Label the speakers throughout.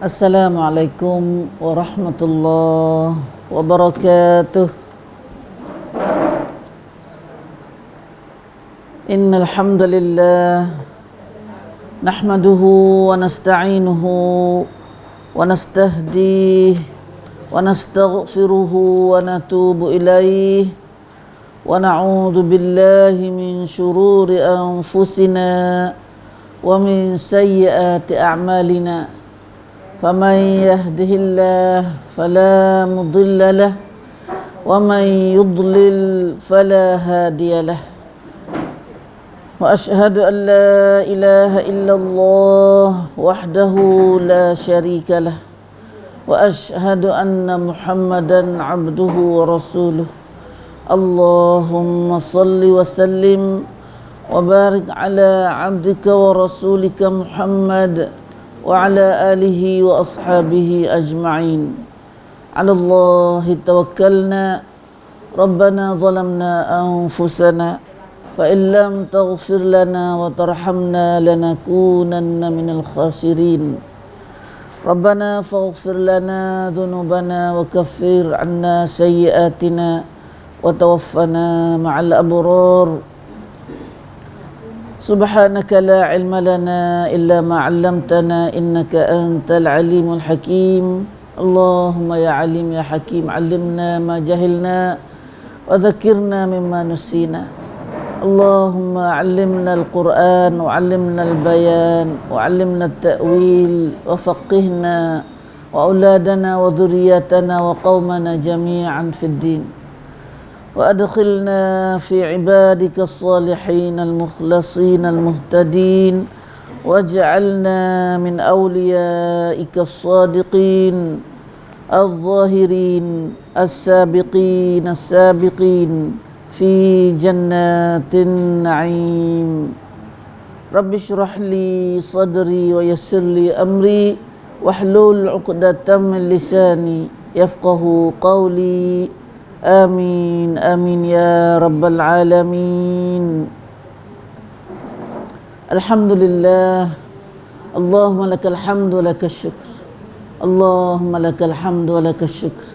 Speaker 1: Assalamualaikum warahmatullahi wabarakatuh. Innal hamdalillah nahmaduhu wa nasta'inuhu wa nastahdihi wa nastaghfiruhu wa natubu ilaihi wa na'udzu billahi min syururi anfusina wa min sayyiati a'malina. Faman yahdihillahu fala mudilla lahu wa man yudlil fala hadiya lahu. Wa ashhadu an la ilaha illallah wahdahu la syarika lah. Wa ashhadu anna Muhammadan abduhu wa rasuluh. Allahumma salli wa sallim wa barik ala abdika wa rasulika Muhammad wa ala alihi wa ashabihi ajma'in. Ala Allahi tawakkalna Rabbana zalamna anfusana fa in lam taghfir lana wa tarhamna lanakunanna minal khasirin. Rabbana faghfir lana dhunubana wa kaffir anna sayyiatina wa tawaffana ma'al abrar. Subhanaka la ilma lana illa ma 'allamtana innaka antal alimul hakim. Allahumma ya alim ya hakim 'allimna ma jahilna wa dhakkirna mimma nusina. Allahumma 'allimna al-Qur'an wa 'allimna al-bayan wa 'allimna at-ta'wil wa faqihna wa auladana wa dhurriyyatana wa qaumana jami'an fid din. Wa adkhilna fi ibadika as-salihin al-mukhlasin al-muhtadin waj'alna min awliyaika as-sadiqin al-zahirin as-sabiqin as-sabiqin fi jannatin na'im. Rabbi shrah li sadri wa yassir li amri wahlul 'uqdatam min lisani yafqahu qawli. Amin amin ya rabbal alamin. Alhamdulillah. Allahumma lakal hamdu wa lakas syukr. Allahumma lakal hamdu wa lakas syukr.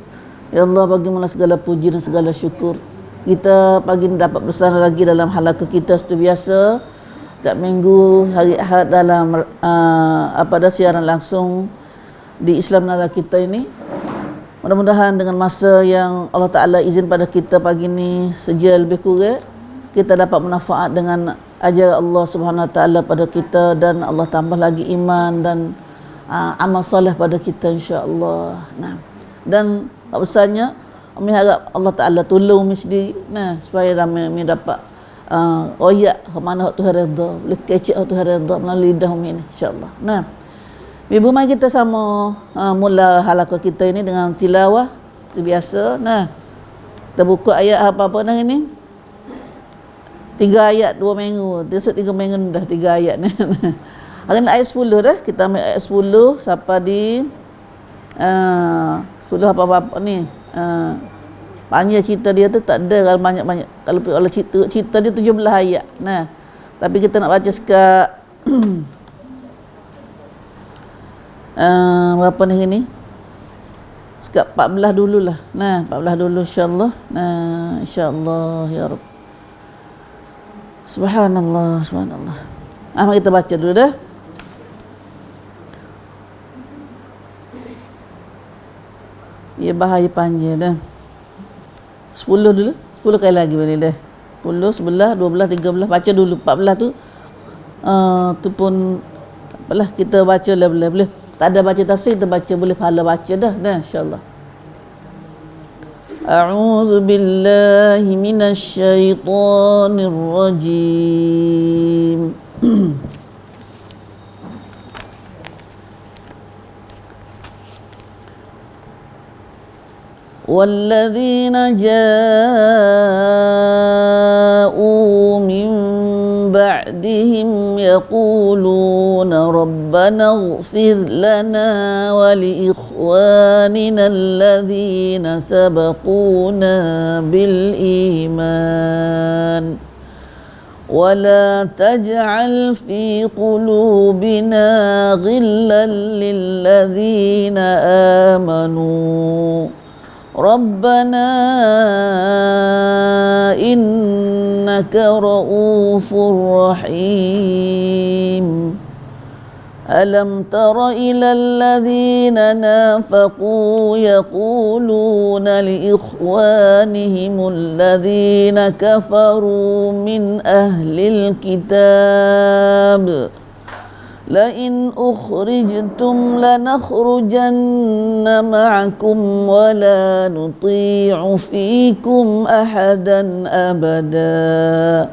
Speaker 1: Ya Allah, bagimu segala puji dan segala syukur. Kita pagi ini dapat bersama lagi dalam halaqah kita seperti biasa setiap minggu hari Ahad dalam siaran langsung di Islam Nara kita ini. Mudah-mudahan dengan masa yang Allah Ta'ala izin pada kita pagi ini seja lebih kurang, kita dapat manfaat dengan ajar Allah Subhanahu Wa Ta'ala pada kita, dan Allah tambah lagi iman dan amal soleh pada kita insya-Allah. Nah, dan besarnya kami harap Allah Ta'ala tolong kami sendiri, supaya kami dapat royak ke mana Tuhan redha, boleh kecek Tuhan redha melalui lidah kami ini insya-Allah. Nah, Ibu, mari kita sama mula halaqah kita ini dengan tilawah seperti biasa. Nah, kita buka ayat apa-apa hari ini? 3 ayat 2 minggu. Besok 3 minggu dah 3 ayat ni. Hari ni ayat 10 dah. Kita ambil ayat 10 sampai di 10 apa-apa ni. Panjang cerita dia tu tak ada kalau banyak-banyak. Kalau cerita dia 17 ayat. Nah, tapi kita nak baca sekat berapa ni? Sekat 14 dululah. Nah, 14 dulu insya-Allah. Nah, insya-Allah ya Rabb. Subhanallah, subhanallah. Mari kita baca dulu dah. Ya, bahaya panjang dah. 10 dulu. 10 kali lagi boleh dah. 10, 11, 12, 13 baca dulu. 14 tu tu pun tak apalah, kita baca lah boleh. Tak ada baca tafsir, kita baca boleh pahala baca dah. Nah, insya-Allah. A'udzu billahi minasy syaithanir rajim. والذين جاءوا من بعدهم يقولون ربنا اغفر لنا ولإخواننا الذين سبقونا بالإيمان ولا تجعل في قلوبنا غلا للذين آمنوا ربنا إنك رؤوف رحيم ألم تر إلى الذين نافقوا يقولون لإخوانهم الذين كفروا من أهل الكتاب لئن أخرجتم لنخرجن معكم ولا نطيع فيكم أحدا أبدا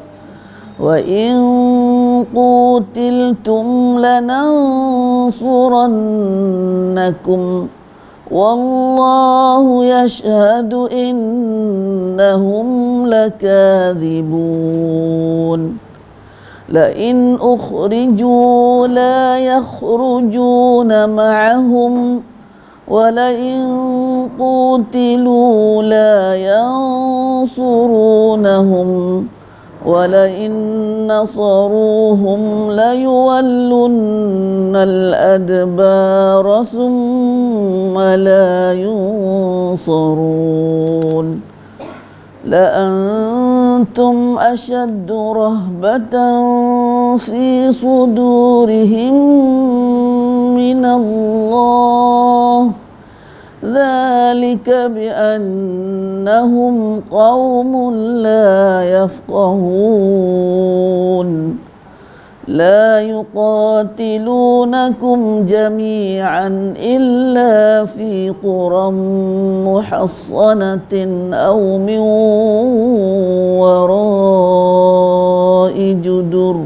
Speaker 1: وإن قوتلتم لننصرنكم والله يشهد إنهم لكاذبون لئن أخرجوا لا يخرجون معهم ولئن قوتلوا لا ينصرونهم ولئن نصروهم ليولن الأدبار ثم لا ينصرون لأنتم أشد رهبة في صدورهم من الله ذلك بأنهم قوم لا يفقهون لا يقاتلونكم جميعا إلا في قرى محصنة أو من وراء جدر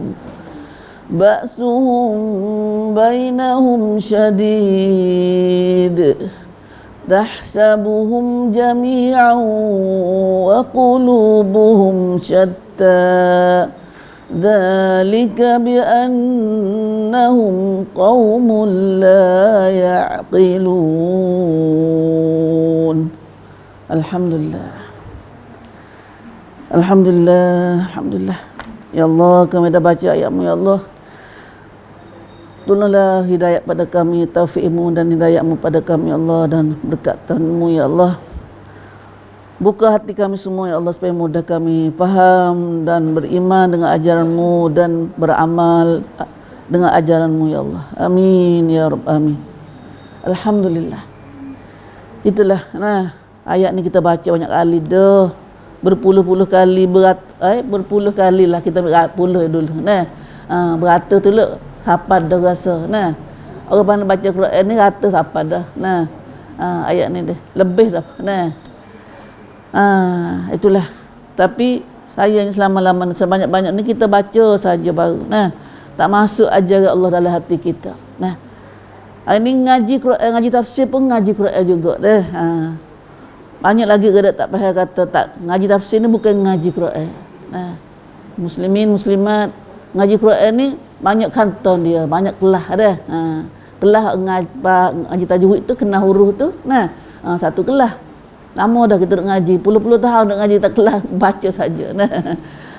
Speaker 1: بأسهم بينهم شديد تحسبهم جميعا وقلوبهم شتى ذلك بأنهم قوم لا يعقلون الحمد لله Alhamdulillah, Alhamdulillah. Ya Allah, kami dah baca ayat-Mu, Ya Allah. Tolonglah hidayat pada kami, taufikmu dan hidayat-Mu pada kami, Ya Allah, dan berkatan-Mu, Ya Allah. Buka hati kami semua, Ya Allah, supaya mudah kami faham dan beriman dengan ajaran-Mu dan beramal dengan ajaran-Mu, Ya Allah. Amin, Ya Rabb, amin. Alhamdulillah. Itulah, ayat ni kita baca banyak kali dah. Berpuluh-puluh kali, berpuluh kali lah kita puluh dulu. Beratus tu lah, siapa dah rasa. Orang pandai baca Quran ni ratus siapa dah. Ayat ni dah, lebih dah. Itulah. Tapi sayangnya selama-lama sebanyak-banyak ni kita baca saja baru. Tak masuk ajaran Allah dalam hati kita. Ini ngaji Quran, ngaji tafsir pun ngaji Quran juga dah. Banyak lagi kada tak faham kata tak ngaji tafsir ni bukan ngaji Quran. Muslimin muslimat ngaji Quran ni banyak kanton dia, banyak kelah dah. Kelah ngaji tajwid tu kena huruf tu. Satu kelah. Lama dah kita ngaji, puluh-puluh tahun nak ngaji tak kelah, baca saja.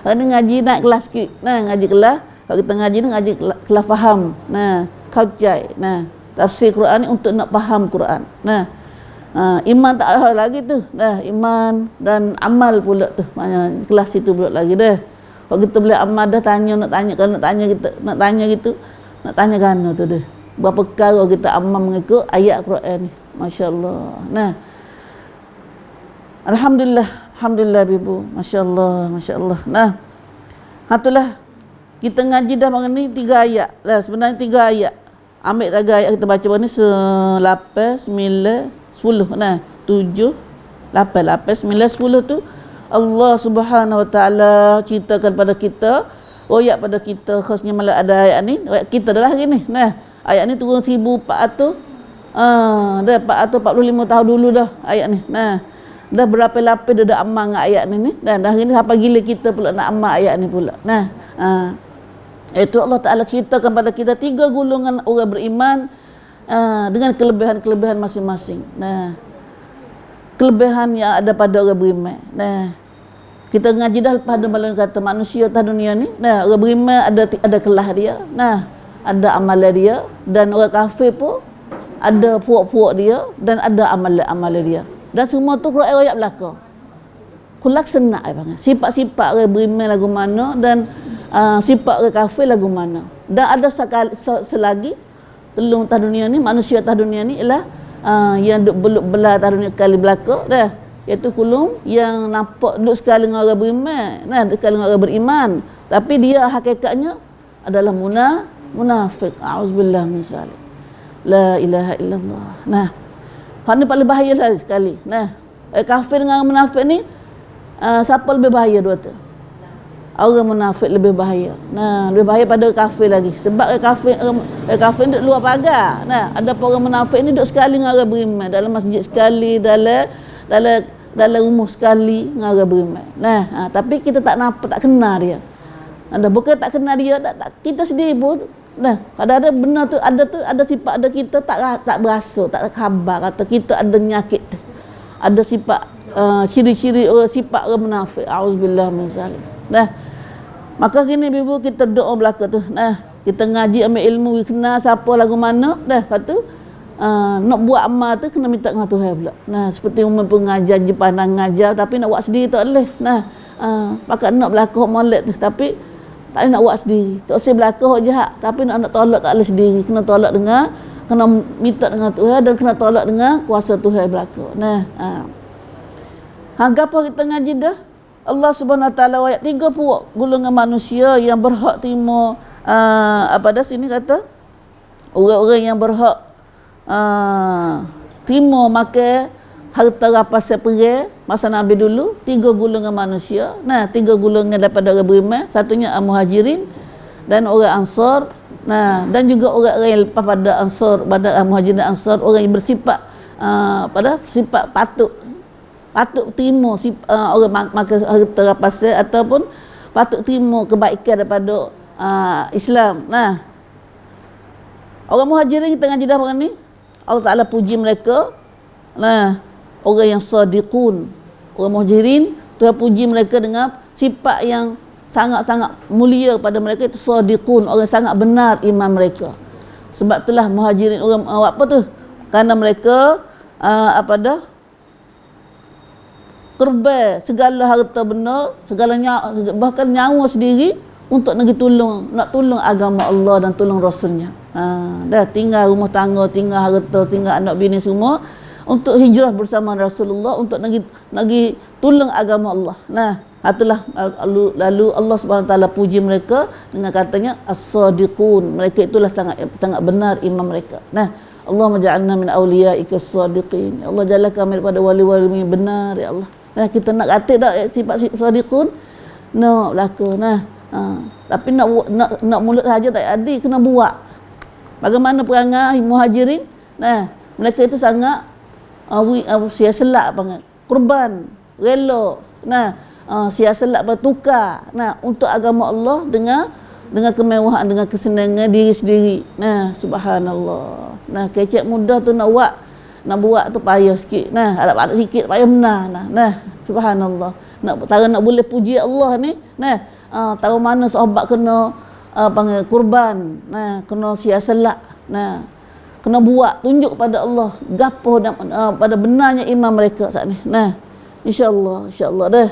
Speaker 1: Ini ngaji naik kelas sikit. Ngaji kelah, kalau kita ngaji ni ngaji kelah faham. Kaucai. Tafsir Quran ni untuk nak faham Quran. Iman tak ada lagi tu. Iman dan amal pula tu. Kelas itu pula lagi dah. Kalau kita boleh amal dah nak tanya gitu. Nak tanya kan tu dah. Berapa perkara kita amal mengikut ayat Quran ni. Masya-Allah. Alhamdulillah, alhamdulillah Ibu. Masya-Allah, masya-Allah. Itulah kita ngaji dah malam ni 3 ayat. Sebenarnya 3 ayat. Ambil lagi ayat kita baca ni 8, 9 10 7 8 9 10 tu Allah Subhanahu Wa Taala ceritakan pada kita, royak pada kita, khasnya malah ada ayat ni, royak kita dah hari ni. Ayat ni turun 1400 dah 445 tahun dulu dah ayat ni. Dah berapa-lapis dah amal dengan ayat ni. Dah hari ni sampai gila kita pula nak amal ayat ni pula. Itu Allah Taala ceritakan pada kita 3 golongan orang beriman dengan kelebihan-kelebihan masing-masing. Kelebihan yang ada pada orang beriman. Kita ngaji dah lepas ada malam kata manusia atas dunia ni. Nah, orang beriman ada kelah dia. Nah, ada amalan dia, dan orang kafir pun ada puak-puak dia dan ada amalan dia. Dan semua tu Quran ayat belaka. Kulaksana sifat-sifat orang beriman lagu mana dan sifat orang kafir lagu mana. Dan ada selagi telung atas dunia ni, manusia atas dunia ni ialah yang duk beluk belah atas dunia kali belaka dah. Iaitu kulung yang nampak duk sekali dengan orang beriman, nah, duk sekali dengan orang beriman, tapi dia hakikatnya adalah munafik. Auzubillah min zalik. La ilaha illallah. Nah, hak ni paling bahaya lah sekali. Nah, kafir dengan orang munafik ni, siapa lebih bahaya dua tu? Orang munafik lebih bahaya. Nah, lebih bahaya pada kafir lagi. Sebab kafir ni duduk luar pagar. Nah, ada orang munafik ni duduk sekali dengan orang beriman, dalam masjid sekali, dalam rumah sekali dengan orang beriman. Nah, tapi kita tak nampak, tak kenal dia. Bukan tak kenal dia, kita sendiri pun. Nah, ada benar tu, ada sifat ada kita tak berasa, tak khabar kata kita ada penyakit tu. Ada sifat ciri-ciri sifat orang munafik. Auzubillah min zalik. Nah, maka kini ibu kita doa belaka tu. Nah, kita ngaji ambil ilmu, kenal siapa lagu mana. Dah, lepas tu nak buat amal tu kena minta dengan Tuhan pula. Nah, seperti umum pengajar je pandang ngajar tapi nak buat sendiri tak boleh. Nah, maka nak belaka molek tu tapi tak boleh nak buat sendiri. Tak usah belaka hak jahat tapi nak tolak tak boleh sendiri. Kena tolak dengan, kena minta dengan Tuhan dan kena tolak dengan kuasa Tuhan belaka. Nah, apa kita ngaji dah? Allah Subhanahu Wa Taala ayat 3 puak golongan manusia yang berhak terima apa dah sini kata orang-orang yang berhak terima makan harta rapasan perang masa Nabi dulu, 3 golongan manusia. Nah, 3 golongan daripada orang beriman, satunya Muhajirin dan orang Ansar. Nah, dan juga orang-orang yang lepas pada Ansar, pada Muhajirin dan Ansar, orang yang bersifat pada sifat patut terima orang makan harta rapasan ataupun patut terima kebaikan daripada Islam. Nah, orang Muhajirin kita ngaji dah orang ni, Allah Ta'ala puji mereka. Nah, orang yang sadiqun. Orang Muhajirin, Tuhan puji mereka dengan sifat yang sangat-sangat mulia pada mereka, itu sadiqun, orang sangat benar iman mereka. Sebab itulah Muhajirin orang apa tu? Kerana mereka korban segala harta benda, bahkan nyawa sendiri untuk nak tolong agama Allah dan tolong Rasulnya. Dah tinggal rumah tangga, tinggal harta, tinggal anak bini semua untuk hijrah bersama Rasulullah untuk nak tolong agama Allah. Nah, itulah lalu Allah Subhanahu Wa Taala puji mereka dengan katanya as-sadiqun. Mereka itulah sangat benar iman mereka. Nah, Allahumma ja'alna min awliyaika as-sadiqin. Allah jadikan kami daripada wali-wali yang benar ya Allah. Nah, kita nak kata dak sifat sadiqun no belaka. Nah, tapi nak mulut saja tak ada, kena buat. Bagaimana perangai Muhajirin? Nah, mereka itu sangat sia selak banget, korban, rela. Nah, sia selak bertukar. Nah, untuk agama Allah dengan kemewahan, dengan kesenangan diri sendiri. Nah, subhanallah. Nah, kecek mudah tu nak buat tu payah sikit. Nah, ada sikit payah benar. Nah, subhanallah. Nak boleh puji Allah ni. Nah, tahu mana sahabat kena panggil kurban. Nah, kena sia selak. Nah, kena buat tunjuk pada Allah gapo pada benarnya iman mereka saat ni. Nah, insyaallah dah.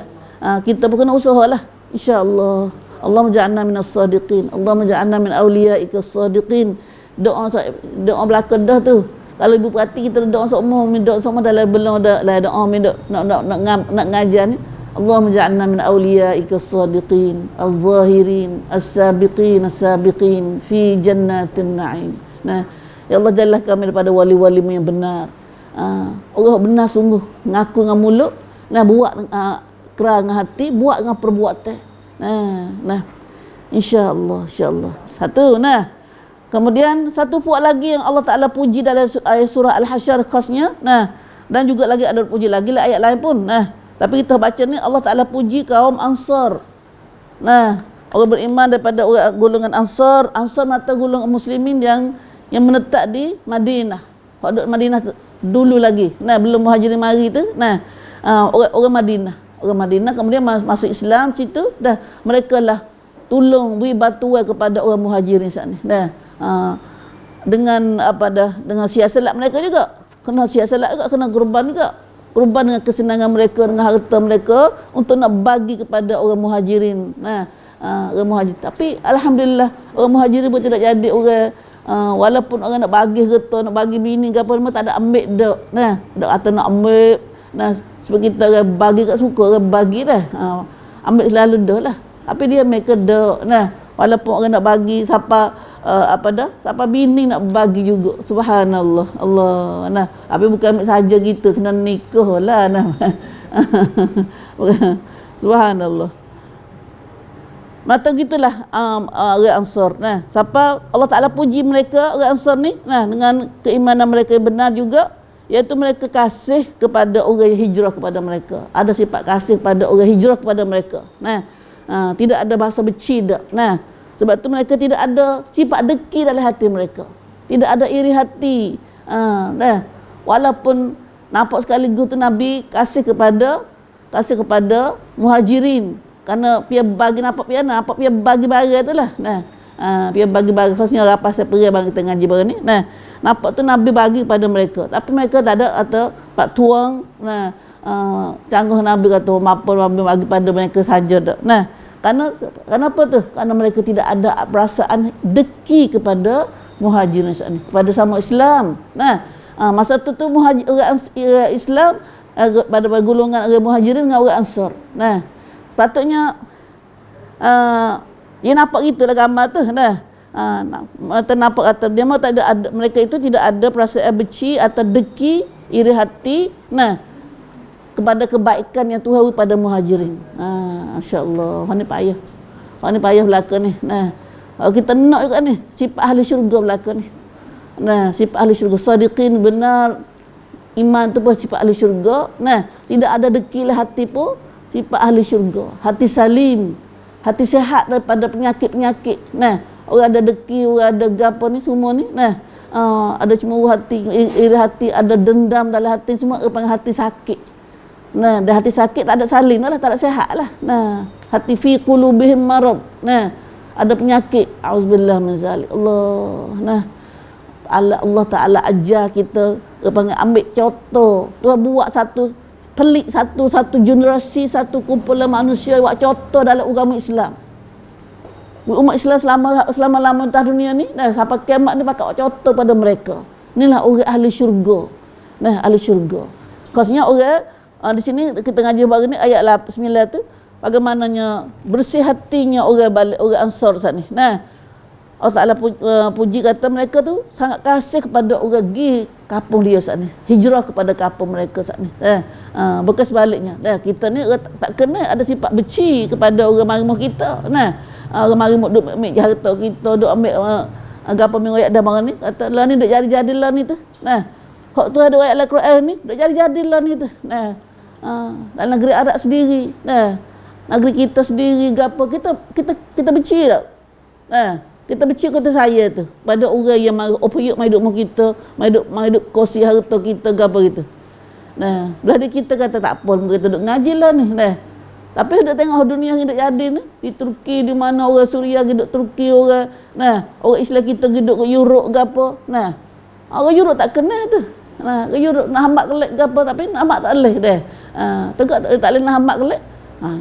Speaker 1: Kita pun kena usahalah. Insyaallah. Allahumma ja'alna minas sadiqin. Allahumma ja'alna min awliyaika as-sadiqin. Doa belaka dah tu. Kalau ibu perhati kita doa semua dalam belum ada doa nak ngajar ni. Allahumma ja'alna min awliyaika as-sadiqin az-zahirin as-sabiqin as-sabiqin fi jannatin na'im. Nah, ya Allah jadilah kami daripada wali-walimu yang benar. Allah benar sungguh, ngaku dengan mulut, nah buat kerana dengan hati, buat dengan perbuatan. Nah, insyaallah. Satu. Nah, kemudian satu puak lagi yang Allah Ta'ala puji dalam ayat surah Al-Hasyr khasnya. Nah, dan juga lagi ada puji lagi lah ayat lain pun. Nah, tapi kita baca ni Allah Ta'ala puji kaum Ansar. Nah, orang beriman daripada orang golongan Ansar. Ansar mata golongan muslimin yang menetap di Madinah. Hak duduk Madinah dulu lagi. Nah, belum Muhajirin mari tu. Nah, orang Madinah. orang Madinah, kemudian masuk Islam situ dah mereka lah tolong beri bantuan kepada orang Muhajirin sana dah. Dengan apa dah, dengan siasat mereka juga, kena siasat juga, kena kurban juga, kurban dengan kesenangan mereka, dengan harta mereka untuk nak bagi kepada orang Muhajirin. Orang Muhajirin, tapi alhamdulillah orang Muhajirin pun tidak jadi orang, walaupun orang nak bagi harta, nak bagi bini ke apa, memang tak ada ambil dak. Dak kata nak ambil. Sebab kita orang bagi kat suka orang bagi dah. Ambil selalu dah lah. Tapi dia mereka dak. Walaupun orang nak bagi siapa siapa bini nak bagi juga. Subhanallah. Allah. Tapi bukan ambil saja kita, kena nikah lah. Subhanallah. Mata gitulah orang Ansar. Siapa Allah Taala puji mereka orang Ansar ni, dengan keimanan mereka yang benar juga, iaitu mereka kasih kepada orang yang hijrah kepada mereka. Ada sifat kasih kepada orang hijrah kepada mereka. Tidak ada bahasa benci dak. Sebab tu mereka tidak ada sifat deki dalam hati mereka. Tidak ada iri hati. Walaupun nampak sekaligus tu Nabi kasih kepada Muhajirin. Kerana dia bagi nampak dia bagi barang tu lah. Dia bagi barang, khususnya rapas saya pergi bang kita ngaji barang ni. Nampak tu Nabi bagi kepada mereka. Tapi mereka tak ada atau pak tuang. Canggih Nabi kata mampu Nabi bagi pada mereka saja dak. Kenapa tu? Kerana mereka tidak ada perasaan deki kepada Muhajirin ni, kepada sama Islam. Masa tu orang Islam pada golongan orang Muhajirin dengan orang Ansar. Patutnya dia nampak gitulah gambar tu nampak kata dia mau tak ada, mereka itu tidak ada perasaan benci atau deki, iri hati kepada kebaikan yang Tuhan pada Muhajirin. Masya-Allah, ni payah belaka ni. Kita nak juga ni sifat ahli syurga belaka ni. Sifat ahli syurga sadiqin, benar iman tu pun sifat ahli syurga. Tidak ada dekilah hati pun sifat ahli syurga. Hati salim, hati sihat daripada penyakit-penyakit. Orang ada deki, orang ada gapo ni semua ni. Ada cemuru hati, iri hati, ada dendam dalam hati, semua panggil hati sakit. Dan hati sakit tak ada salim lah, tak ada sihat lah. Hati fi qulubihim marad. Ada penyakit. Auzubillah min zalik. Allah Taala ajar kita panggil ambil contoh. Tuhan buat satu generasi, satu kumpulan manusia buat contoh dalam agama Islam. Umat Islam selama atas dunia ni, sampai kiamat ni pakai contoh pada mereka. Inilah orang ahli syurga. Ahli syurga. Khususnya orang di sini kita ngaji baru ni ayat 9 tu, bagaimananya bersih hatinya orang Ansar sana. Allah Ta'ala puji kata mereka tu sangat kasih kepada orang pergi kampung dia saat ni, hijrah kepada kampung mereka saat ni. Bukan sebaliknya. Kita ni tak kena ada sifat benci kepada orang marimah kita. Orang marimah duk ambil harta kita, duk ambil apa ayat dah barang ni, kata lah ni duk jadi-jadilah ni tu. Hak tu ada ayat Al-Quran ni, duk jadi-jadilah ni tu. Dalam negeri Arab sendiri, negeri kita sendiri gapo kita benci tak? Kita benci kata saya tu pada orang yang opuyuk mai duk mu kita, mai duk kosi harta kita gapo gitu. Belah kita kata tak apa, kita duk ngajilah ni. Tapi duk tengok dunia yang duk jadi ni, di Turki di mana orang Suria duk Turki orang, orang Islam kita duk ke Europe gapo. Orang Europe tak kenal tu. Ke Europe nak hambak kelek gapo, tapi nak hambak tak leh dah. Tegak tak leh nak hambak kelek.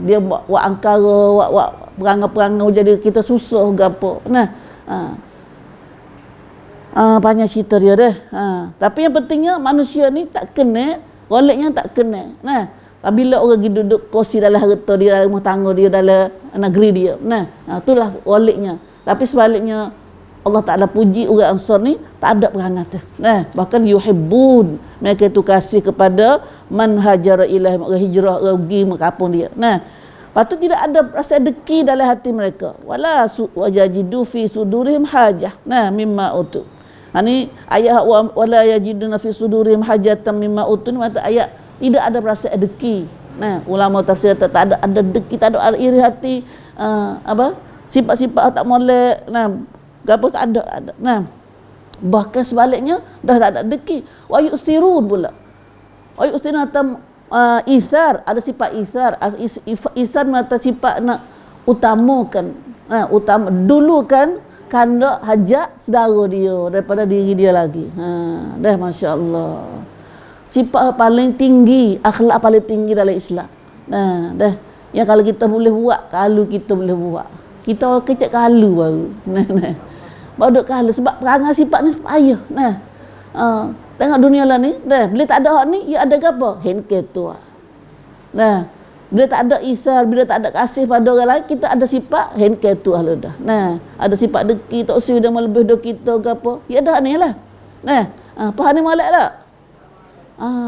Speaker 1: Dia buat angkara, buat perangai-perangai jadi kita susah gapo. Banyak cerita dia dah. Tapi yang pentingnya manusia ni tak kena, goleknya tak kena. Apabila orang pergi duduk kursi dalam harta dia, dalam rumah tangga dia, dalam negeri dia. Itulah goleknya. Tapi sebaliknya Allah Ta'ala puji orang Ansar ni tak ada perangai tu. Bahkan yuhibbun, mereka itu kasih kepada man hajara ilaih, orang hijrah, orang pergi kampung dia. Lepas tu tidak ada rasa deki dalam hati mereka. Wala wajajidu fi sudurihim hajah. Mimma utu. Ni ayat wala yajiduna fi sudurihim hajatan mimma utu ni mata ayat tidak ada rasa deki. Ulama tafsir tak ada deki, tak ada iri hati, sifat-sifat tak molek, gapo tak ada. Bahkan sebaliknya dah tak ada deki. Wa yusirun pula. Wa yusirun Isar, ada sifat isar. Isar menata sifat nak utamakan, dulukan kandak hajat saudara dia daripada diri dia lagi. Dah masya-Allah. Sifat paling tinggi, akhlak paling tinggi dalam Islam. Dah. Yang kalau kita boleh buat, kalau kita boleh buat. Kita orang kecek kalau baru. Baru duk kalau sebab perangai sifat ni payah. Tengok dunia lah ni, dah. Bila tak ada hak ni, ya ada apa? Handicap tu. Bila tak ada isar, bila tak ada kasih pada orang lain, kita ada sifat handicap tu lah dah. Ada sifat deki, tak usah dia lebih dari kita ke apa. Ya dah ni lah. Faham ni molek tak?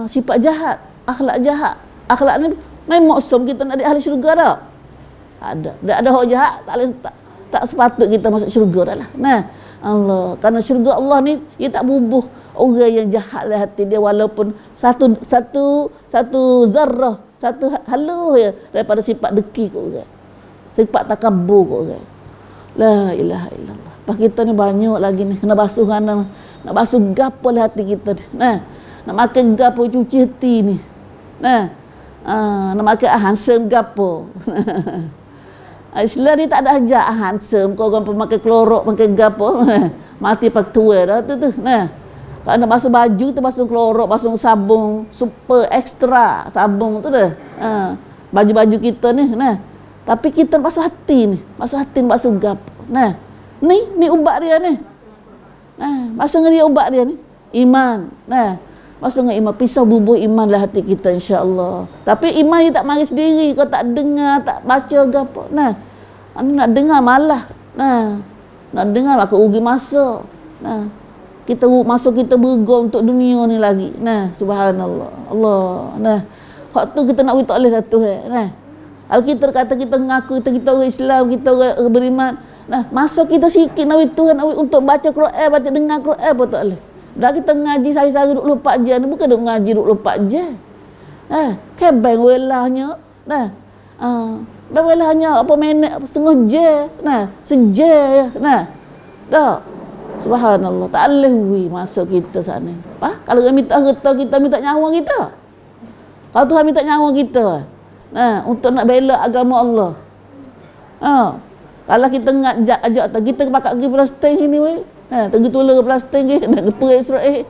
Speaker 1: Sifat jahat, akhlak jahat. Akhlak ni memang maksum kita nak di ahli syurga tak? Ada. Ada hak jahat, tak sepatut kita masuk syurga dah lah. Allah, kerana syurga Allah ni dia tak bubuh orang yang jahat dalam hati dia walaupun satu zarrah, satu haluh ya daripada sifat deki ke orang. Sifat takabur ke orang. La ilaha illallah. Pas kita ni banyak lagi ni kena basuh nak basuh gapo lah hati kita ni. Nak makan gapo cuci hati ni. Nak makan handsome gapo. Islam ni tak ada hajat handsome kau orang pemakai klorok makan gapo. Mati pak tua dah tu. Kalau nak basuh baju tu basuh klorok, basuh sabun super extra sabun tu dah. Baju-baju kita ni tapi kita basuh hati ni, basuh gapo. Ni ubat dia ni. Basuh dengan dia ubat dia ni. Iman. Basuh dengan iman, pisau bubuh iman lah hati kita insya-Allah. Tapi iman ni tak mari sendiri, kau tak dengar, tak baca gapo. Nak dengar malah. Nak dengar aku rugi masa. Masa kita bergom untuk dunia ni lagi. Subhanallah. Allah. Hak tu kita nak wita oleh Datuk. Kalau kita kata kita mengaku kita orang Islam, kita orang beriman, masa kita sikit nak Tuhan untuk baca Quran, baca dengar Quran pun tak boleh. Dah kita ngaji sehari-hari 24 jam ni bukan duk ngaji 24 jam. Kebang welahnya. Bang welahnya apa minit setengah jam. Sejam. Dah. Subhanallah, tak boleh masuk kita sana. Kalau dia minta harta kita, minta nyawa kita. Kalau Tuhan minta nyawa kita. Untuk nak bela agama Allah. Kalau kita ajak kita bakal pergi Palestin ni weh. Tengah tular ke Palestin ke nak ke perang Israel.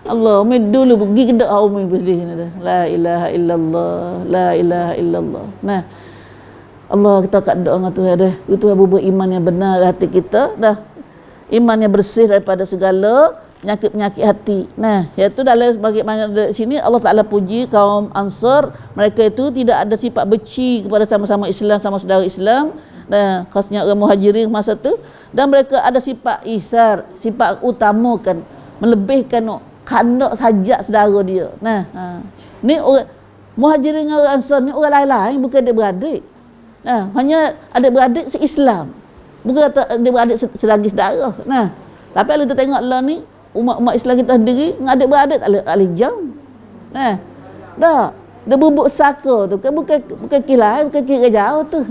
Speaker 1: Allah, mai dulu pergi ke dak umi berdih ni dah. La ilaha illallah, la ilaha illallah. Allah kita kat doa dengan Tuhan dah. Itu bubuh iman yang benar dalam hati kita dah. Iman yang bersih daripada segala penyakit-penyakit hati. Iaitu dalam bagaimana dari sini Allah Taala puji kaum Ansar, mereka itu tidak ada sifat benci kepada sama-sama Islam, sama saudara Islam. Khasnya orang Muhajirin masa tu, dan mereka ada sifat isar, sifat utamakan, melebihkan kandak hajat saudara dia. Ni orang Muhajirin dengan orang Ansar ni orang lain-lain, bukan adik-beradik. Hanya adik-beradik se-Islam. Bukan adik-beradik selagi saudara. Tapi kalau kita tengok lah ni, umat Islam kita sendiri dengan adik-beradik tak boleh jam. Dah, dia bubuk saka tu kan bukan kilai, bukan kira jauh tu.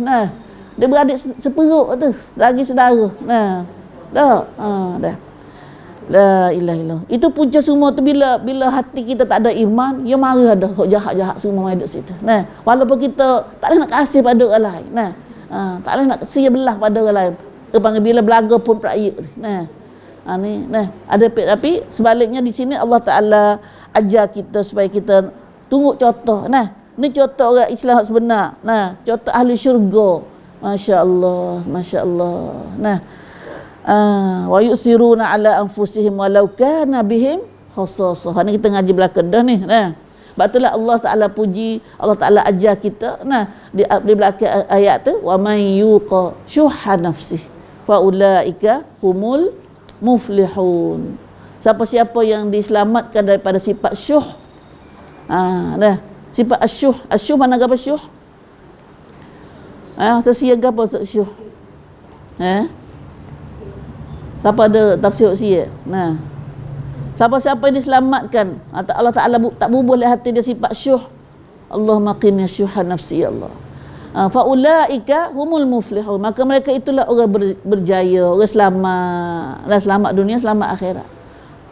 Speaker 1: Dia beradik seperuk tu, lagi saudara. Dah. La ilaha illallah. Itu punca semua tu bila hati kita tak ada iman, ya marah dah hak jahat-jahat semua mai duk situ. Walaupun kita tak boleh nak kasih pada orang lain. Tak boleh nak sia belah pada orang lain. Panggil bila belaga pun praik. Ada tapi sebaliknya di sini Allah Taala ajar kita supaya kita tunggu contoh. Ni contoh orang Islam sebenar. Contoh ahli syurga. Masya-Allah, masya-Allah. Wa yusiruna ala anfusihim walau kana bihim khassasah. Ni kita ngaji belakang dah ni. Sebab itulah Allah Taala puji, Allah Taala ajar kita. Di belakang ayat tu, wa may yuqa syuhha nafsih fa ulaika humul muflihun. Siapa-siapa yang diselamatkan daripada sifat syuh. Sifat asyuh. Asyuh mana apa syuh? Sesiaga apa syuh? Siapa ada tafsir siap? Siapa-siapa yang diselamatkan, Allah Ta'ala tak bubuh oleh hati dia sifat syuh. Allahumma qini syuhha nafsi ya Allah. Fa ulaika humul muflihun. Maka mereka itulah orang berjaya, orang selamat. Selamat dunia, selamat akhirat.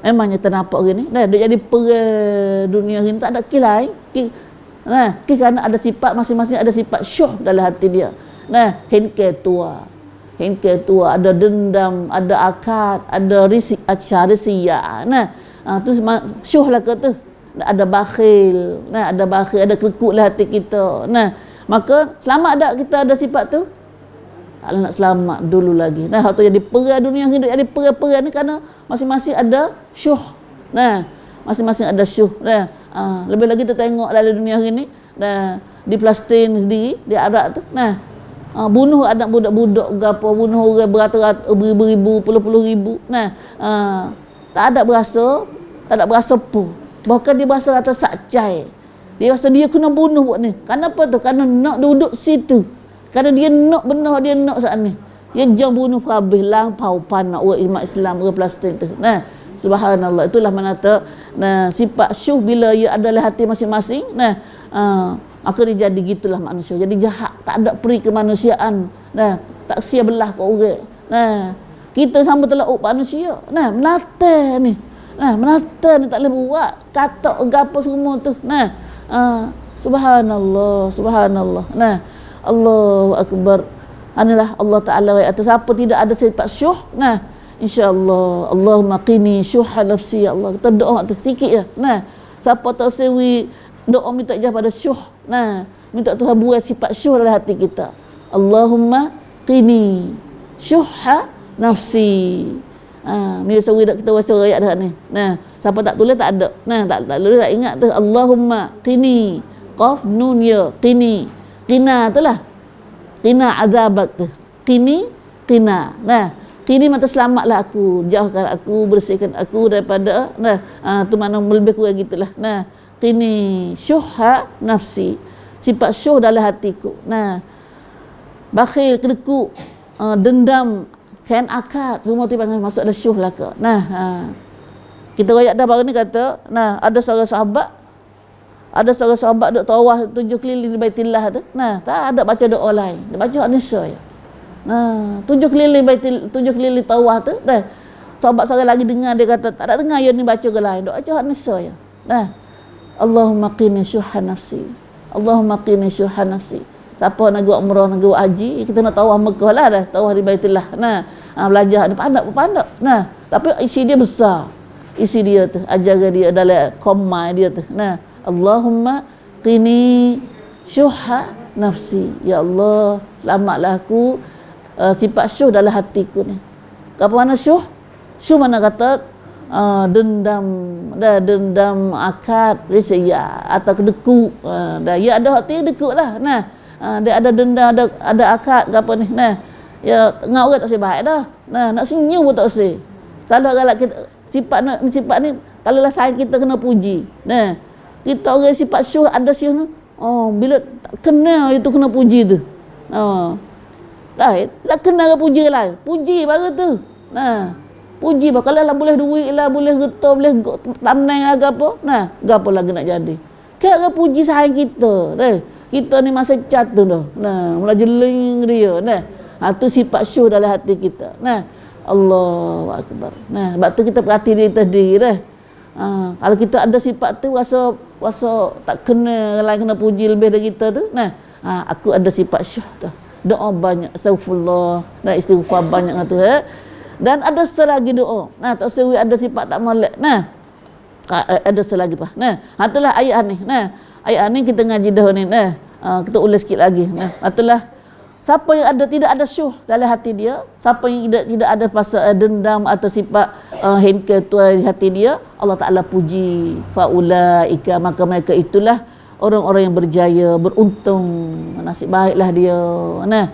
Speaker 1: Memangnya ternampak orang ni. Dia jadi perang dunia ni tak ada kilai. Nah, kerana ada sifat masing-masing ada sifat syuh dalam hati dia. Nah, hengkeh tua. Hengkeh tua, ada dendam, ada akad, ada risik acara sia. Nah, tu syuh lah kata. Ada bakhil. Nah, ada bakhil, ada kelekut lah hati kita. Nah, maka selamat tak kita ada sifat tu? Tak nak selamat dulu lagi. Nah, waktu jadi perang dunia hidup, jadi perang-perang ni kerana masing-masing ada syuh. Nah, masing-masing ada syuh. Nah, lebih lagi kita tengok dalam dunia hari ni, nah, di Palestin sendiri, di Arab tu, nah, bunuh anak budak-budak gapo, bunuh orang beratus-ratus, beribu-ribu, puluh-puluh ribu. Nah, tak ada berasa apa. Bahkan dia berasa kata sakcai. Dia rasa dia kena bunuh buat ni. Kenapa tu? Kerana nak duduk situ. Kerana dia nak benar, dia nak saat ni. Dia jangan bunuh habis lampau panak orang umat Islam, orang Palestin tu. Nah, subhanallah, itulah menata. Nah, sifat syuh bila ia adalah hati masing-masing. Nah, maka dia jadi gitulah manusia. Jadi jahat, tak ada peri kemanusiaan. Nah, tak sia belah ke orang. Nah, kita sama teluk manusia. Nah, melata ni. Nah, melata ni tak boleh buat. Katak gapo semua tu. Nah, subhanallah, subhanallah. Nah, Allahu akbar. Inilah Allah Taala atas apa tidak ada sifat syuh. Nah, insya-Allah Allahumma qini syuhha nafsi ya Allah. Kita doa tu sikit je. Nah, siapa tak sewi doa minta jah pada syuh. Nah, minta Tuhan buat sifat syuh dalam hati kita. Allahumma qini syuhha nafsi. Ni sewi dak kita baca ayat dah ni. Nah, siapa tak tulis tak ada. Nah, tak tulis tak ingat tu Allahumma qini qaf nun ya qini. Qina itulah. Qina azabak tu. Qini qina. Nah, qini mata selamatlah aku, jauhkan aku, bersihkan aku daripada tu mana lebih kurang gitulah. Nah, qini syuhha nafsi. Sifat syuh dalam hatiku. Nah, bakhil, kedekut, dendam, kain akad, semua tu panggil masuk ada syuh lah ke. Nah, kita royak dah baru ni kata, nah, ada seorang sahabat duk tawaf 7 keliling di Baitillah tu. Nah, tak ada baca doa lain. Dia baca An-Nisa je. Nah, 7 keliling tawaf tu. Dah. Sahabat seorang lagi dengar dia kata, tak ada dengar yang ni baca ke lain. Doa baca An-Nisa je. Nah, Allahumma qini syuhha nafsi. Allahumma qini syuhha nafsi. Siapa nak buat umrah, nak buat haji, kita nak tawaf Mekah lah dah, tawaf di Baitillah. Nah, belajar ni pandai. Nah, tapi isi dia besar. Isi dia tu, ajaran dia dalam komai dia tu. Nah, Allahumma qini syuhha nafsi. Ya Allah, selamatlah aku sifat syuh dalam hatiku ni. Apa mana syuh? Syuh mana kata dendam akad risya atau kedekut. Ya ada hati dekut lah. Nah, dia ada dendam, ada akad ke apa ni. Nah, ya ngau orang tak sebaik dah. Nah, nak senyum pun tak se. Salah galak kita sifat ni kalau lah sayang kita kena puji. Nah, kita orang sifat syuh ada syuh ni. Bila tak kenal itu kena puji tu. Tak kenal ke puji lain. Puji baru tu. Nah, puji bah kalau lah boleh duit lah, boleh getah, boleh tamnai lah ke apa. Nah, gapo lagi nak jadi. Kira puji sayang kita. Kita ni masa cat tu dah. Nah, mula jeling dia. Nah, tu sifat syuh dalam hati kita. Nah, Allahu akbar. Nah, sebab tu kita perhati diri kita sendiri dah. Kalau kita ada sifat tu rasa tak kena lain kena puji lebih dari kita tu. Nah, aku ada sifat syuh tu. Doa banyak, astagfirullah, dan istighfar banyak dengan Tuhan. Dan ada selagi doa. Nah, tak sewi ada sifat tak molek. Nah, ada selagi apa? Nah, itulah ayat ni. Nah, ayat ni kita ngaji dah ni. Nah, kita ulas sikit lagi. Nah, itulah siapa yang tidak ada syuh dalam hati dia, siapa yang tidak ada pasal dendam atau sifat hengkeh tu di hati dia, Allah Taala puji faulaika, maka mereka itulah orang-orang yang berjaya, beruntung, nasib baiklah dia. Nah,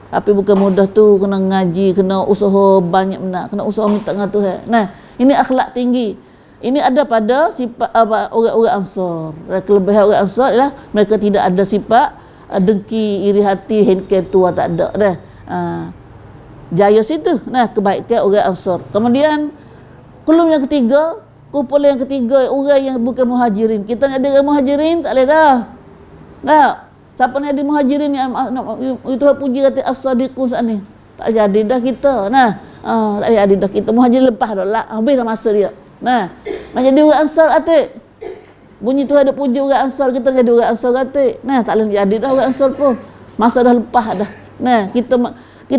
Speaker 1: tapi bukan mudah tu, kena ngaji, kena usaha banyak benar, kena usaha minta dengan Tuhan. Nah, ini akhlak tinggi. Ini ada pada sifat orang-orang Ansar. Kelebihan orang Ansar ialah mereka tidak ada sifat dengki, iri hati, hengkeh tua, tak ada dah. Jaya situ. Nah, kebaikan orang Ansar. Kemudian kumpulan yang ketiga orang yang bukan muhajirin. Kita ni ada orang muhajirin tak boleh dah. Nah, siapa ni ada muhajirin yang itu puji kata as-sadiqun saat ni. Tak jadi dah kita. Nah, tak jadi dah kita muhajirin lepas dah lah. Habis dah masa dia. Nah, nak jadi orang Ansar atik. bunyi Tuhan ada puji orang Ansar, kita jadi orang Ansar kata. Nah, tak boleh jadi dah orang Ansar pun. Masa dah lepas dah. Nah, kita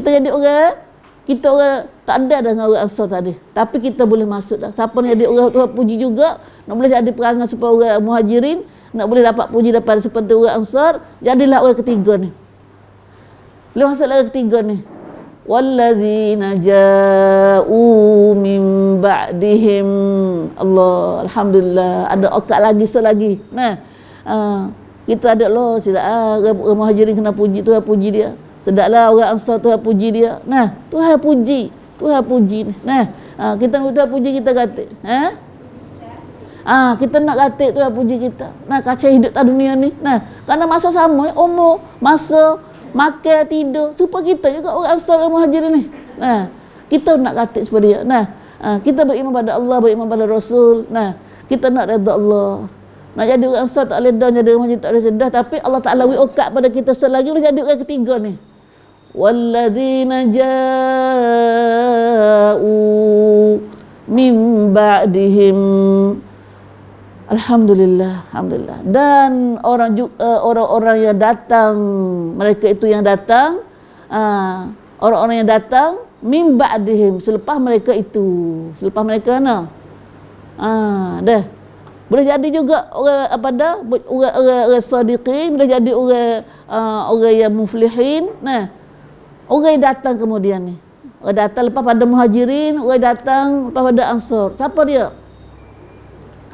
Speaker 1: jadi orang, kita orang tak ada dah dengan orang Ansar tadi. Tapi kita boleh masuk dah. Siapa nak jadi orang Tuhan puji juga, nak boleh jadi perangai supaya orang Muhajirin, nak boleh dapat puji daripada seperti orang Ansar, jadilah orang ketiga ni. Boleh masuk orang ketiga ni. Walladzina ja'u min ba'dihim. Allah, alhamdulillah, ada okat lagi selagi. Nah, kita ada Allah sedap orang Muhajirin kena puji, Tuhan puji dia. Sedaplah orang Ansar, Tuhan puji dia. Nah, Tuhan puji ni. Nah, kita nak Tuhan puji kita kata. Kita nak kata Tuhan puji kita. Nah, kacau hidup tak dunia ni. Nah, kerana masa sama, umur, masa, makan, tidur, supaya kita juga orang Ansar, orang Muhajirin ni. Nah, kita nak kata seperti dia. Nah, kita beriman pada Allah, beriman pada Rasul. Nah, kita nak redha Allah. Nak jadi orang Ansar tak boleh dah, jadi orang Muhajirin tak boleh sedah, tapi Allah Ta'ala wi okat pada kita selagi boleh jadi orang ketiga ni. Walladzina ja'u min ba'dihim. Alhamdulillah, alhamdulillah. Dan orang-orang yang datang, mereka itu yang datang, orang-orang yang datang min ba'dihim, selepas mereka itu, selepas mereka dah. Boleh jadi juga orang orang sadiqin, boleh jadi orang yang muflihin. Nah, orang yang datang kemudian ni, orang datang lepas pada Muhajirin, orang datang lepas pada Ansar. Siapa dia?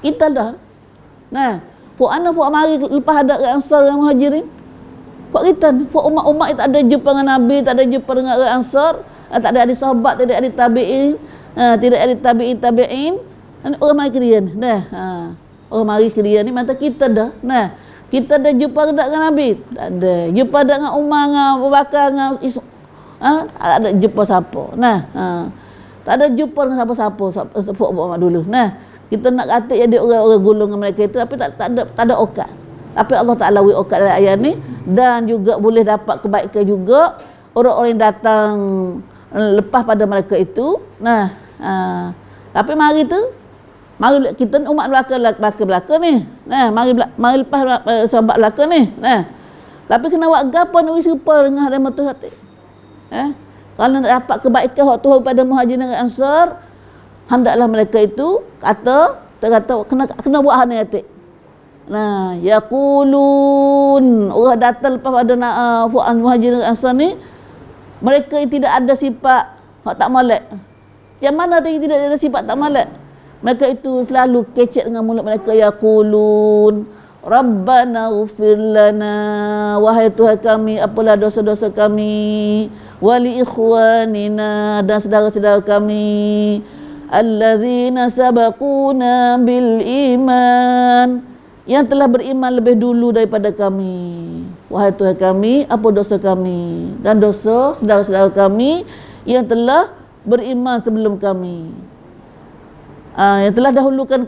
Speaker 1: Kita dah. Nah, puak mari lepas ada orang Ansar, orang Muhajirin. Puak kita ni, puak umat-umat yang tak ada jumpa dengan Nabi, tak ada jumpa dengan orang Ansar, tak ada ahli sahabat, tak ada ahli tabi'in, tidak ada tabi'in. Orang mari kirian. Nah, orang mari kirian ni mata kita dah. Nah, kita dah jumpa dengan Nabi? Tak ada. Jumpa dengan Umar, dengan Abu Bakar, dengan tak ada jumpa siapa. Nah, tak ada jumpa dengan siapa-siapa umat dulu. Nah, kita nak kata jadi orang-orang golongan mereka itu, tapi tak ada okat. Tapi Allah Ta'ala wi okat dalam ayat ni, dan juga boleh dapat kebaikan juga orang-orang yang datang lepas pada mereka itu. Nah, tapi mari kita umat belakang ni. Nah, mari lepas sahabat belakang ni. Nah, tapi kena buat gapo nak serupa dengan rahmat Tuhan. Kalau nak dapat kebaikan hak Tuhan pada Muhajirin dan Ansar, hendaklah mereka itu kata kena buat hal ni kata. Nah, yaqulun, orang datang lepas pada fu'an Muhajirin dan Ansar ni, mereka tidak ada sifat hak tak molek. Yang mana tadi tidak ada sifat tak molek? Mereka itu selalu kecek dengan mulut mereka, yaqulun Rabbana ighfir lana, wahai Tuhan kami, apalah dosa-dosa kami, wali ikhwanina, dan saudara-saudara kami, alladzina sabaquna bil iman, yang telah beriman lebih dulu daripada kami. Wahai Tuhan kami, apa dosa kami dan dosa saudara-saudara kami yang telah beriman sebelum kami, yang telah dahulukan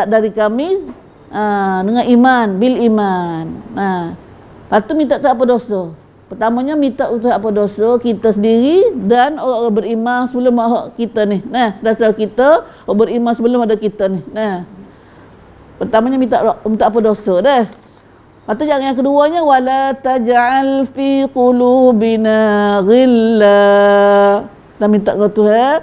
Speaker 1: dari kami dengan iman, bil iman. Lepas tu minta tak apa dosa. Pertamanya minta untuk apa dosa kita sendiri dan orang-orang beriman sebelum kita ni. Nah, saudara-saudara kita orang beriman sebelum ada kita ni. Nah, pertamanya minta apa dosa dah. Lepas tu yang keduanya, wala taj'al fi qulubina ghilla, dan minta kepada Tuhan,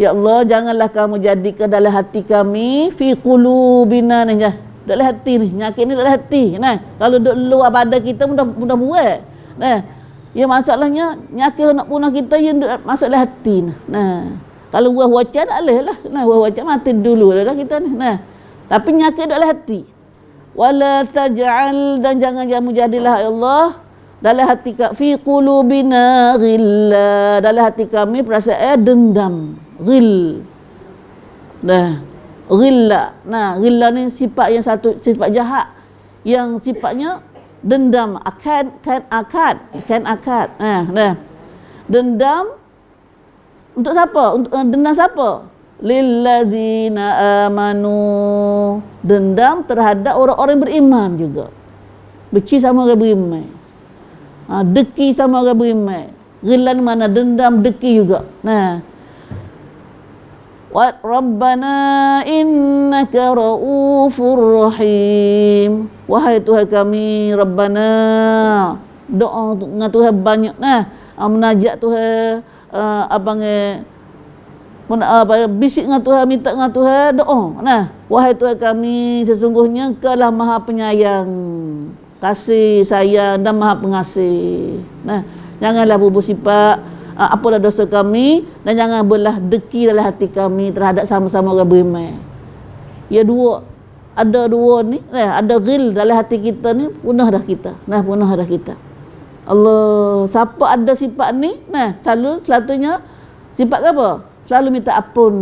Speaker 1: ya Allah, janganlah kamu jadikan dalam hati kami, fi qulubina ni, dalam hati ni, nyakit ni dalam hati. Nah, kalau duduk luar badan kita mudah buat. Nah, ya masalahnya nyakit nak punah kita yang masuk dalam hati. Nah, kalau buah wajah tak boleh lah. Nah, buah wajah mati dulu dah kita ni. Nah, tapi nyakit dalam hati. Wala taj'al, dan jangan kamu jadilah ya Allah dalam hati fi qulubina ghilla, dalam hati kami perasaan dendam, ghil. Nah, ghilla. Nah, ghilla ni sifat yang satu, sifat jahat yang sifatnya dendam, akad. Nah. Dendam untuk siapa? Untuk dendam siapa? Lilladzina amanu, dendam terhadap orang-orang beriman juga. Benci sama orang beriman. Deki sama orang beriman. Ghillan mana dendam, deki juga. Nah, Wa Rabbana innaka raufur rahim. Wahai Tuhan kami, Rabbana, doa dengan Tuhan banyak munajat Tuhan, bisik dengan Tuhan, minta dengan Tuhan, doa. Wahai Tuhan kami, sesungguhnya Engkau-lah Maha Penyayang, kasih, sayang dan Maha Pengasih. Janganlah bubuh sifat apalah dosa kami, dan jangan belah deki dalam hati kami terhadap sama-sama orang beriman. Ya ada dua ni, ada ghil dalam hati kita ni, punah dah kita. Allah, siapa ada sifat ni, selalunya sifat apa? Selalu minta ampun,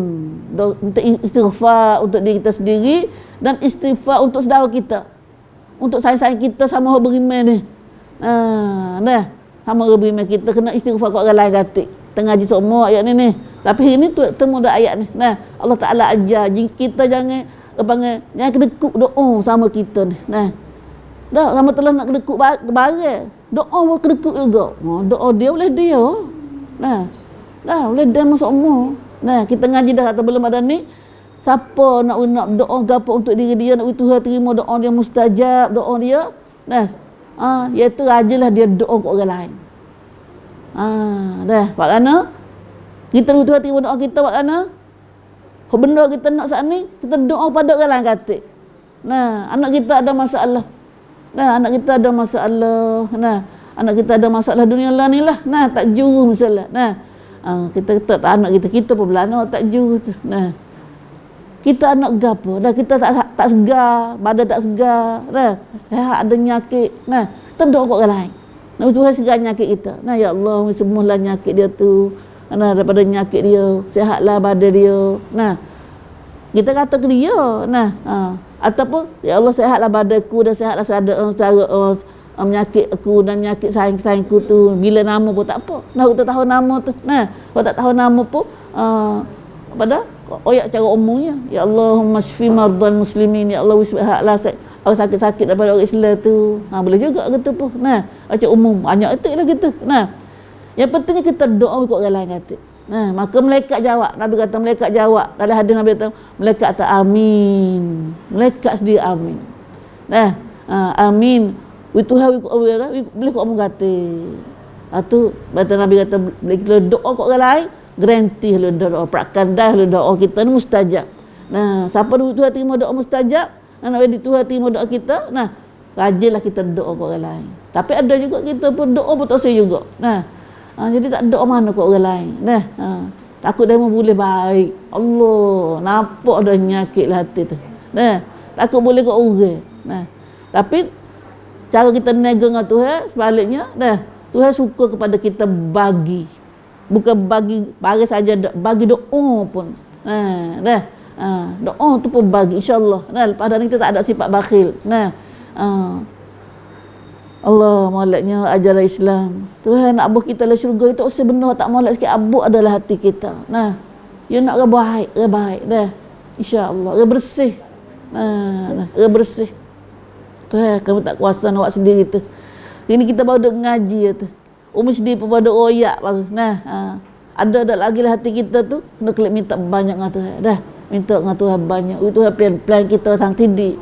Speaker 1: minta istighfar untuk diri kita sendiri dan istighfar untuk saudara kita, untuk sayang-sayang kita sama orang beriman ni. Sama orang beriman kita kena istighfar kat orang lain kata. Tengah ngaji semua ayat ni. Tapi hari ni tu temu dah ayat ni. Allah Taala ajar kita jangan jangan kedekut doa sama kita ni. Dah sama telah nak kedekut barang. Doa pun kedekut juga. Doa dia boleh dia. Dah boleh dia masuk semua. Kita ngaji dah kata belum ada ni. Siapa nak doa gapo untuk diri dia, nak Tuhan terima doa dia mustajab, doa dia. Iaitu rajalah dia doa ke orang lain. Dah, pak kana kita Tuhan terima doa kita, pak kana benda kita nak saat ni, kita doa pada orang lain kata. Anak kita ada masalah. Anak kita ada masalah dunia lah ni lah. Tak juru masalah. Kita kata tak anak kita pun belana tak juru tu. Kita anak gapo, dah kita tak segar, badan tak segar, sehat ada nyakit. Kita doa kat orang lain. Tuhan segar nyakit kita. Ya Allah, sembuhlah nyakit dia tu. Daripada nyakit dia, sehatlah badan dia. Kita kata ke dia. Ataupun ya Allah, sehatlah badanku dan sehatlah saudara menyakit aku dan menyakit sayang-sayangku tu. Bila nama pun tak apa. Kita tahu nama tu. Kalau tak tahu nama pun pada oyak cara umumnya, ya Allahumma shfi mardal muslimin, ya Allah wisbahatlah orang sakit-sakit daripada orang Islam tu. Boleh juga gitu pun. Macam umum banyak etik lah gitu. Yang pentingnya kita doa ikut orang lain kata. Maka malaikat jawab. Nabi kata malaikat jawab. Dalam hadis Nabi kata malaikat kata amin. Malaikat sendiri amin. Amin. Tuhan boleh kau omong kata. Tu kata Nabi kata bila kita doa kat orang lain, garanti lu doa, prakandah lu doa kita ni mustajab. Siapa Tuhan terima doa mustajab, nak bagi Tuhan terima doa kita, rajinlah kita doa kat orang lain. Tapi ada juga kita pun doa pun tak sah juga. Jadi tak doa mana kat orang lain. Takut dia boleh baik. Allah, nampak dah nyakit lah hati tu. Takut boleh kat orang. Tapi cara kita nega dengan Tuhan sebaliknya, Tuhan suka kepada kita bagi. Bukan bagi saja, bagi doa pun. Doa tu pun bagi, insya-Allah. Lepas dari kita tak ada sifat bakhil. Allah moleknya ajaran Islam. Tuhan nak buat kita le syurga itu usah benar tak molek sikit, abuk adalah hati kita. Ya nak baik, insya-Allah, bersih. Bersih. Tuhan kamu tak kuasa nak buat sendiri tu. Ini kita baru duk ngaji tu. Mesti pun pada oyak baru. Ada lagi lah hati kita tu kena kelip minta banyak dengan Tuhan. Minta dengan Tuhan banyak. Tuhan plan kita sang tidik.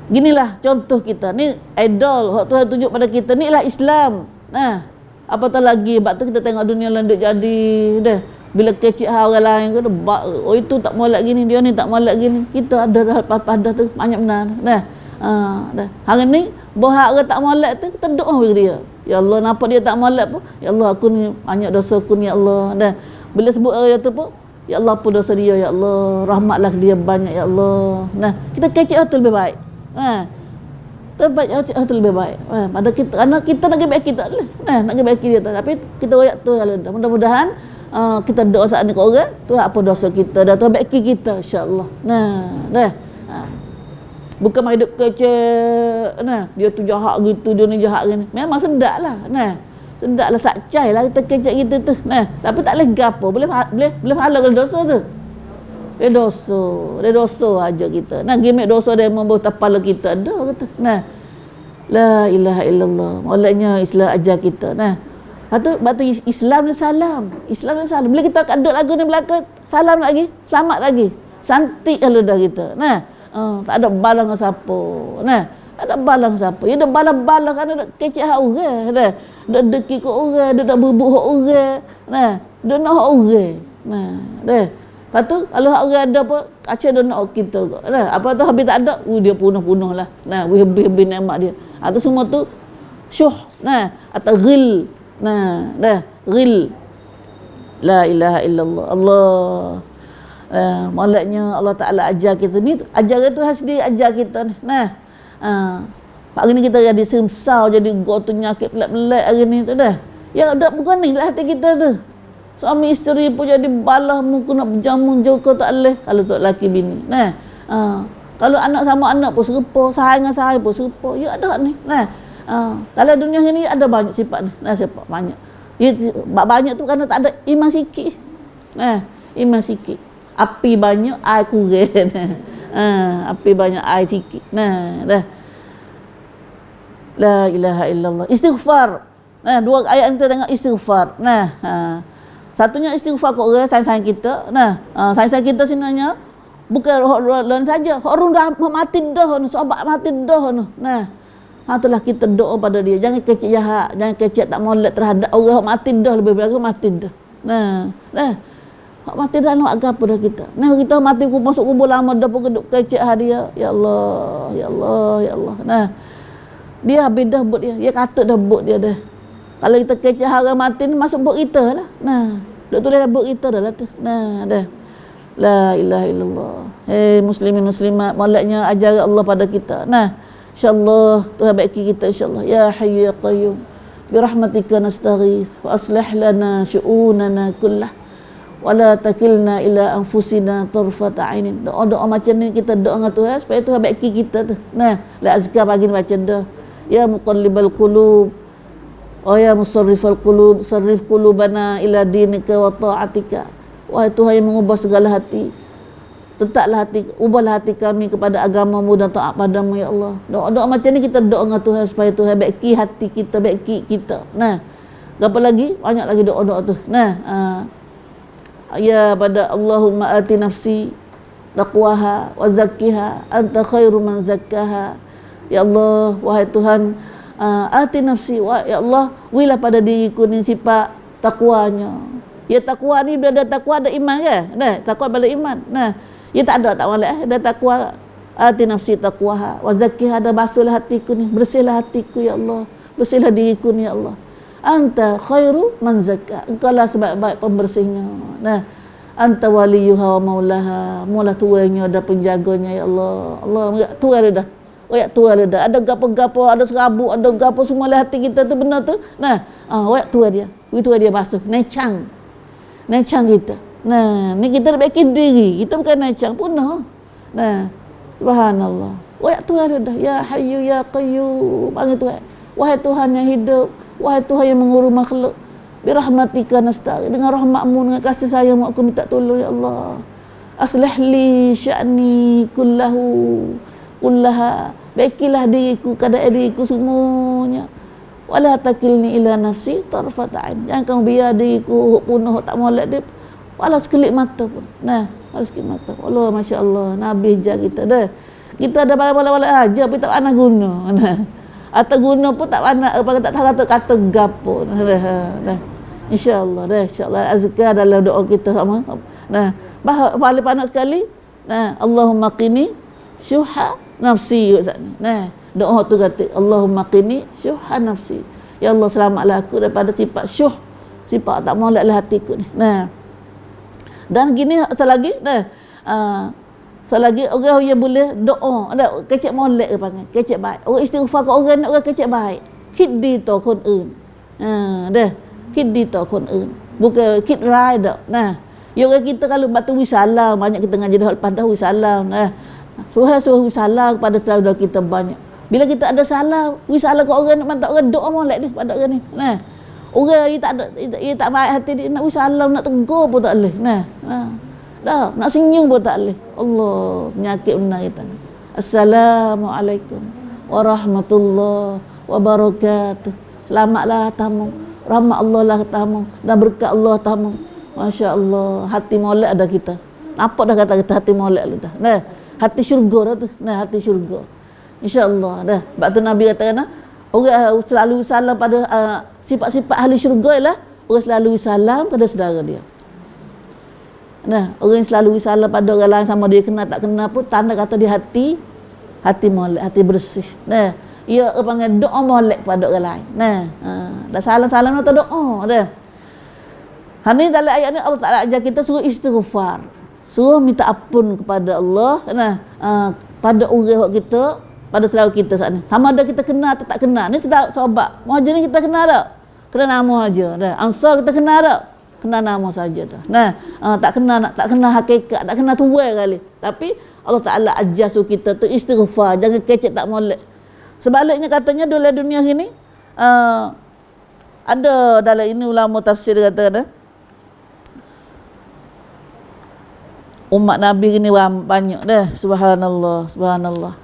Speaker 1: Ginilah contoh kita. Ni idol Tuhan tunjuk pada kita, ni lah Islam. Apatah lagi sebab tu kita tengok dunia lain duk jadi bila kecik orang lain kata itu tak molek gini, dia ni tak molek gini. Kita ada pada tu banyak benar. Hari ni bohak orang tak molek tu kita doa bagi dia. Ya Allah, nampak dia tak molek pun, ya Allah aku ni banyak dosa aku ni, ya Allah. Bila sebut orang tu pun, ya Allah apa dosa dia, ya Allah rahmatlah dia banyak, ya Allah. Kita kecik tu lebih baik. Terbaik hati lebih baik. Pada kita, kerana kita nak baik kita lah. Nak baik dia. Tapi kita royak tu mudah-mudahan kita doa saat ni ke orang, Tuhan apa dosa kita dah, Tuhan baik kita, insya-Allah. Bukan main hidup kecil, dia tu jahat gitu, dia ni jahat gini. Memang sedap lah, sedap lah, sakcai lah kita kecil gitu tu. Tapi tak boleh gapo, boleh pahala kalau dosa tu. Dia dosa aja kita. Gimik dosa dia membuat kepala kita ada kata. La ilaha illallah. Maulanya Islam ajar kita. Batu Islam dan salam. Islam dan salam. Bila kita aduk lagu ni belakang, salam lagi, selamat lagi. Santik kalau dah kita. Nah, tak ada balang dengan siapa. Nah, tak ada balang siapa. Ya dah balang-balang kan ada kecek hak orang. Nah, dah deki ke orang, dah berbuk hak orang. Nah, dah nak hak orang. Nah, dah. Lepas tu kalau hak orang ada apa, acah dah nak kita. Nah, apa tu habis tak ada, dia punuh-punuh lah. Nah, habis nikmat dia. Atau semua tu syuh. Nah, atau ghil. Nah, dah ghil. La ilaha illallah. Allah. Maksudnya Allah Ta'ala ajar kita ni, ajaran tu sendiri ajar kita ni. Nah, hari ni kita jadi semsau, jadi gotu nyakit pelat-pelat hari ni tu dah. Ya dak bukan ni dah hati kita tu. Suami isteri pun jadi balah muka nak berjamun jauh kau tak boleh kalau tu lelaki bini. Nah, kalau anak sama anak pun serupa, sahai dengan sahai pun serupa. Ya ada ni. Nah, kalau dunia ni ada banyak sifat ni. Nah, sifat banyak. Ya, banyak tu kerana tak ada iman sikit. Nah, iman sikit. Api banyak, air kurang. Api banyak, air sikit. Nah, dah. La ilaha illallah. Istighfar. Nah, dua ayat ni tengok istighfar. Nah, satunya istighfar ke orang sayang-sayang kita. Nah, sayang-sayang kita sebenarnya bukan orang lain saja. Orang dah mati dah, sahabat mati dah. Nah, itulah kita doa pada dia. Jangan kecek jahat, jangan kecek tak molek terhadap orang mati dah, lebih baik mati dah. Nah, hak mati dah nak agak apa dah kita. Nah, kita mati masuk kubur lama dah pun keduk kecek dia. Ya Allah, ya Allah, ya Allah. Nah, dia habis dah buat dia. Dia kata dah buat dia dah. Kalau kita kecek orang mati ni masuk buat kita lah. Nah, duk tulis dah buat kita dah lah tu. Nah, dah. La ilaha illallah. Hei muslimin muslimat, moleknya ajar Allah pada kita. Nah, insyaallah Tuhan baiki kita insyaallah. Ya hayyu ya qayyum. Bi rahmatika nastaghith wa aslih lana syu'unana kullah. Wala takilna ila anfusina tarfata ainin. Doa-doa macam ni kita doa dengan Tuhan supaya Tuhan baiki kita tu. Nah, la azkar pagi ni baca dah. Ya muqallibal qulub. Oh ya musarrifal qulub, sarrif qulubana ila dinika wa ta'atika. Wahai Tuhan yang mengubah segala hati, tetaplah hati, ubahlah hati kami kepada agamamu dan taat padamu ya Allah. Doa-doa macam ni kita doa dengan Tuhan supaya Tuhan baiki hati kita, baiki kita. Nah, apa lagi? Banyak lagi doa-doa tu. Nah, ya pada Allahumma ati nafsi taqwaha wa zakkiha anta khairu man zakkaha. Ya Allah, wahai Tuhan, ati nafsi wa ya Allah, wilah pada diriku ni sifat takwanya. Ya takwa ni bila ada takwa ada iman ke? Nah, takwa pada iman. Nah, ya tak ada tak boleh ada takwa. Ati nafsi taqwaha wa zakkiha, ada basuhlah hatiku ni, bersihlah hatiku ya Allah, bersihlah diriku ni ya Allah. Anta khairu man zakka, engkau lah sebaik-baik pembersihnya. Nah, anta waliyuha wa maulaha, mula tuanya ada penjaganya ya Allah. Allah tuan dah. Wayak tuan dah. Ada gapo-gapo, ada serabut, ada gapo semua lah hati kita tu benar tu. Nah, wayak tuan dia. Itu dia basuh. Necang kita. Nah, ni kita nak baikin diri. Kita bukan necang punah. Nah, subhanallah. Wayak Tuhan dah. Ya hayyu ya qayyum. Panggil Tuhan. Wahai Tuhan yang hidup, wahai Tuhan yang mengurus makhluk. Bi rahmatika nasta'in. Dengan rahmatmu, dengan kasih sayangmu aku minta tolong ya Allah. Aslih li sya'ni kullaha. Baikilah diriku, keadaan diriku semuanya. Wala takilni ila nafsi tarfat ain. Jangan kamu biar diriku punuh tak molek dia. Walau sekelip mata pun. Nah, walau sekelip mata. Allah, Masya Allah. Nabi jar kita dah. Kita ada bala-bala aja tapi tak pandai guna. Nah. Atau guna pun tak pandai apa tak tahu kata gapo. Dah. Insya-Allah dah. Insya-Allah azkar dalam doa kita sama. Nah, paling panas sekali. Nah, Allahumma qini syuha nafsi. Nah, doa tu kata Allahumma qini syuha nafsi. Ya Allah, selamatlah aku daripada sifat syuh, sifat tak moleklah hatiku ni. Nah, dan gini selagi selagi orang yang boleh doa ada kecek molek ke panggil kecek baik. Orang istighfar ke orang kecek baik. Kiddi to kon eun. Dah kiddi to kon eun. Bukan kid rai dak. Nah, ya orang kita kalau batu wisalam banyak kita ngaji dah lepas dah wisalam. Nah, suruh wisalam kepada saudara kita banyak. Bila kita ada salah, wisalah ke orang nak mantap orang doa molek ni pada orang ni. Nah, orang dia tak baik hati dia nak wisalah nak tegur pun tak boleh. Nah, dah nak senyum pun tak boleh. Allah, penyakit benar kita. Assalamualaikum warahmatullahi wabarakatuh. Selamatlah tamu. rahmat Allah lah tamu dan berkat Allah tamu. Masya Allah, hati molek ada kita. Nampak dah kata kita hati molek lu dah. Nah, hati syurga dah tu. Nah, hati syurga. InsyaAllah dah. Sebab tu Nabi kata orang selalu salam pada sifat-sifat ahli syurga ialah orang selalu salam pada saudara dia. Nah, orang yang selalu salam pada orang lain sama dia kenal tak kenal pun tanda kata dia hati molek, hati bersih. Nah, ia panggil doa molek pada orang lain. Nah, dah salam-salam atau doa dah. Ni dalam ayat ni Allah Taala ajar kita suruh istighfar. Suruh minta ampun kepada Allah. Nah, pada orang kita, pada saudara kita saat ni. Sama ada kita kenal atau tak kenal. Ni sahabat. Muhajir ni kita kenal tak? Kenal nama aja dah. Ansar kita kenal tak? Kenal nama saja dah. Nah, tak kenal hakikat, tak kenal tuai kali. Tapi Allah Taala ajar suruh kita tu istighfar, jangan kecek tak molek. Sebaliknya katanya dalam dunia ini ada dalam ini ulama tafsir kata umat Nabi ini banyak dah. Subhanallah, subhanallah.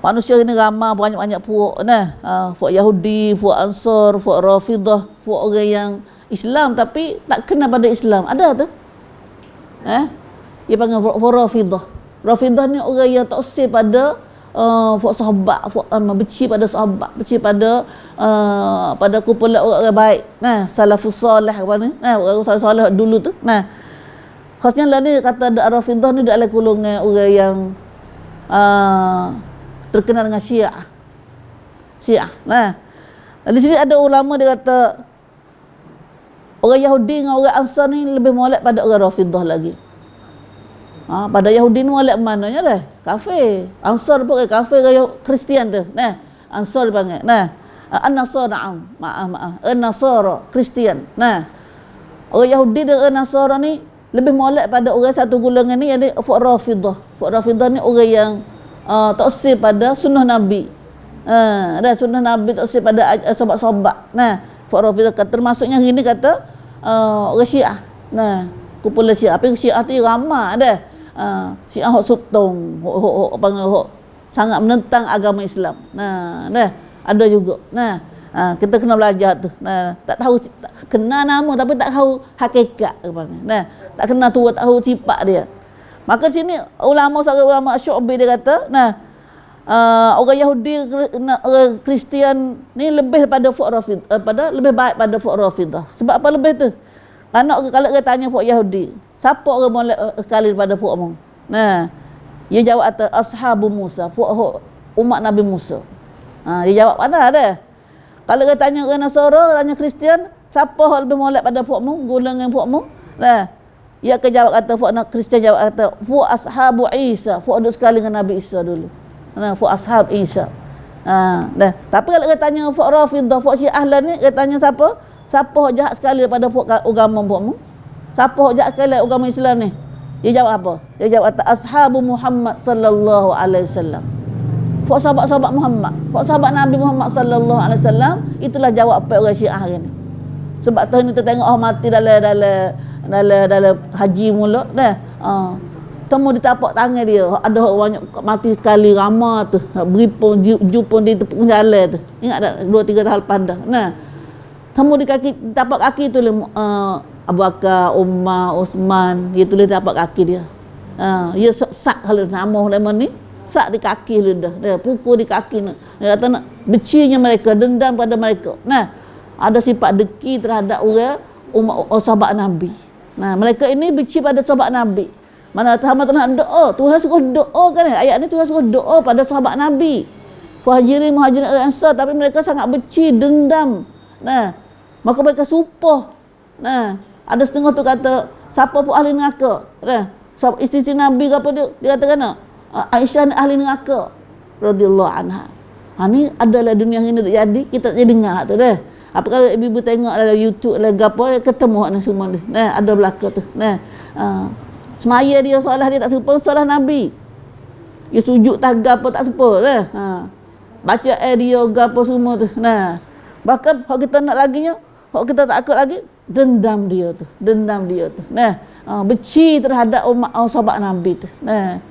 Speaker 1: Manusia ini ramai banyak-banyak puak nah. Puak Yahudi, puak Ansar, puak Rafidah, puak orang yang Islam tapi tak kena pada Islam. Ada tu. Dia panggil puak Rafidah. Rafidah ni orang yang tak usir pada puak sahabat, puak benci pada sahabat, benci pada kumpulan orang baik. Nah, salafus soleh apa ni? Nah, orang soleh dulu tu. Nah, khasnya lah ni kata Rafidah ni adalah golongan orang yang terkenal dengan Syiah. Nah, di sini ada ulama dia kata orang Yahudi dengan orang Ansar ni lebih molek pada orang Rafidah lagi. Pada Yahudi ni molek mananya dah? Kafir. Ansar pun kafir dengan Kristian tu. Nah, Ansar dipanggil. Nah, An-Nasara na'am. Maaf. An-Nasara, Kristian. Nah, orang Yahudi dan orang Nasara ni lebih molek pada orang satu golongan ni, yang Fuq Rafidah. Fuq Rafidah ni orang yang tak usir pada sunnah Nabi. Dah sunnah Nabi tak usir pada sahabat-sahabat. Nah, Fuq Rafidah termasuknya hari ni kata orang Syiah. Nah, kumpulan Syiah. Tapi Syiah tu ramai dah. Syiah hok sutong, hok sangat menentang agama Islam. Nah, dah ada juga. Nah, kita kena belajar tu. Nah, tak tahu kenal nama tapi tak tahu hakikat. Nah, tak kenal tu, tak tahu sifat dia. Maka sini seorang ulama Syu'bi dia kata, nah, orang Yahudi, orang Kristian ni lebih pada Fuq Rafidah, lebih baik pada Fuq Rafidah. Sebab apa lebih tu? Karena kalau kita tanya Fuq Yahudi, siapa orang molek sekali daripada Fuq mu? Nah, dia jawab atas ashabu Musa, Fuq umat Nabi Musa. Dia jawab mana ada? Kalau kita tanya orang Nasara, tanya Kristian, siapa yang lebih molek pada Fuq mu? Golongan Fuq mu? Nah, dia akan jawab kata Fuq Kristian jawab kata Fuq ashabu Isa, Fuq duduk sekali dengan Nabi Isa dulu. Nah, Fuq ashab Isa. Dah. Tapi kalau kita tanya Fuq Rafidah, Fuq Syiah lah ni, kita tanya siapa? Siapa yang jahat sekali daripada agama mu? Siapa yang jahat sekali agama Islam ni? Dia jawab apa? Dia jawab kata ashabu Muhammad sallallahu alaihi wasallam. Fuq sahabat-sahabat Muhammad, fuq sahabat Nabi Muhammad sallallahu alaihi wasallam, itulah jawab apa orang Syiah hari ni. Sebab tu ni kita tengok mati dalam haji mula dah. Temu di tapak tangan dia, ada orang banyak mati sekali ramai tu, beripun jumpa di tepung jalan tu. Ingat tak 2-3 tahun lepas dah. Nah, temu di tapak kaki tu Abu Bakar, Umar, Osman, dia tulis tapak kaki dia. Dia sak kalau nama lemon ni, sak di kaki dia dah. Dia pukul di kaki ni. Dia kata nak bencinya mereka, dendam pada mereka. Nah, ada sifat deki terhadap orang sahabat Nabi. Nah, mereka ini benci pada sahabat Nabi. Mana sama nak doa, Tuhan suruh doa kan? Ayat ni Tuhan suruh doa pada sahabat Nabi. Muhajirin Ansar, tapi mereka sangat benci, dendam. Nah, maka mereka sumpah. Nah, ada setengah tu kata siapa pun ahli neraka. Nah, isteri Nabi ke apa dia kata kan? Aisyah ni ahli neraka radhiyallahu anha. Ni adalah dunia ini jadi kita jadi dengar tu dah. Apa kalau ibu-ibu tengok dalam YouTube lagi apa ketemu ni semua ni. Nah, ada belaka tu. Nah, semaya dia solat dia tak serupa solat Nabi. Dia sujud tak gapo tak serupa lah. Baca dia gapo semua tu. Nah, bahkan kalau kita nak laginya, kalau kita tak akut lagi, dendam dia tu. Nah, benci terhadap umat sahabat Nabi tu. Nah,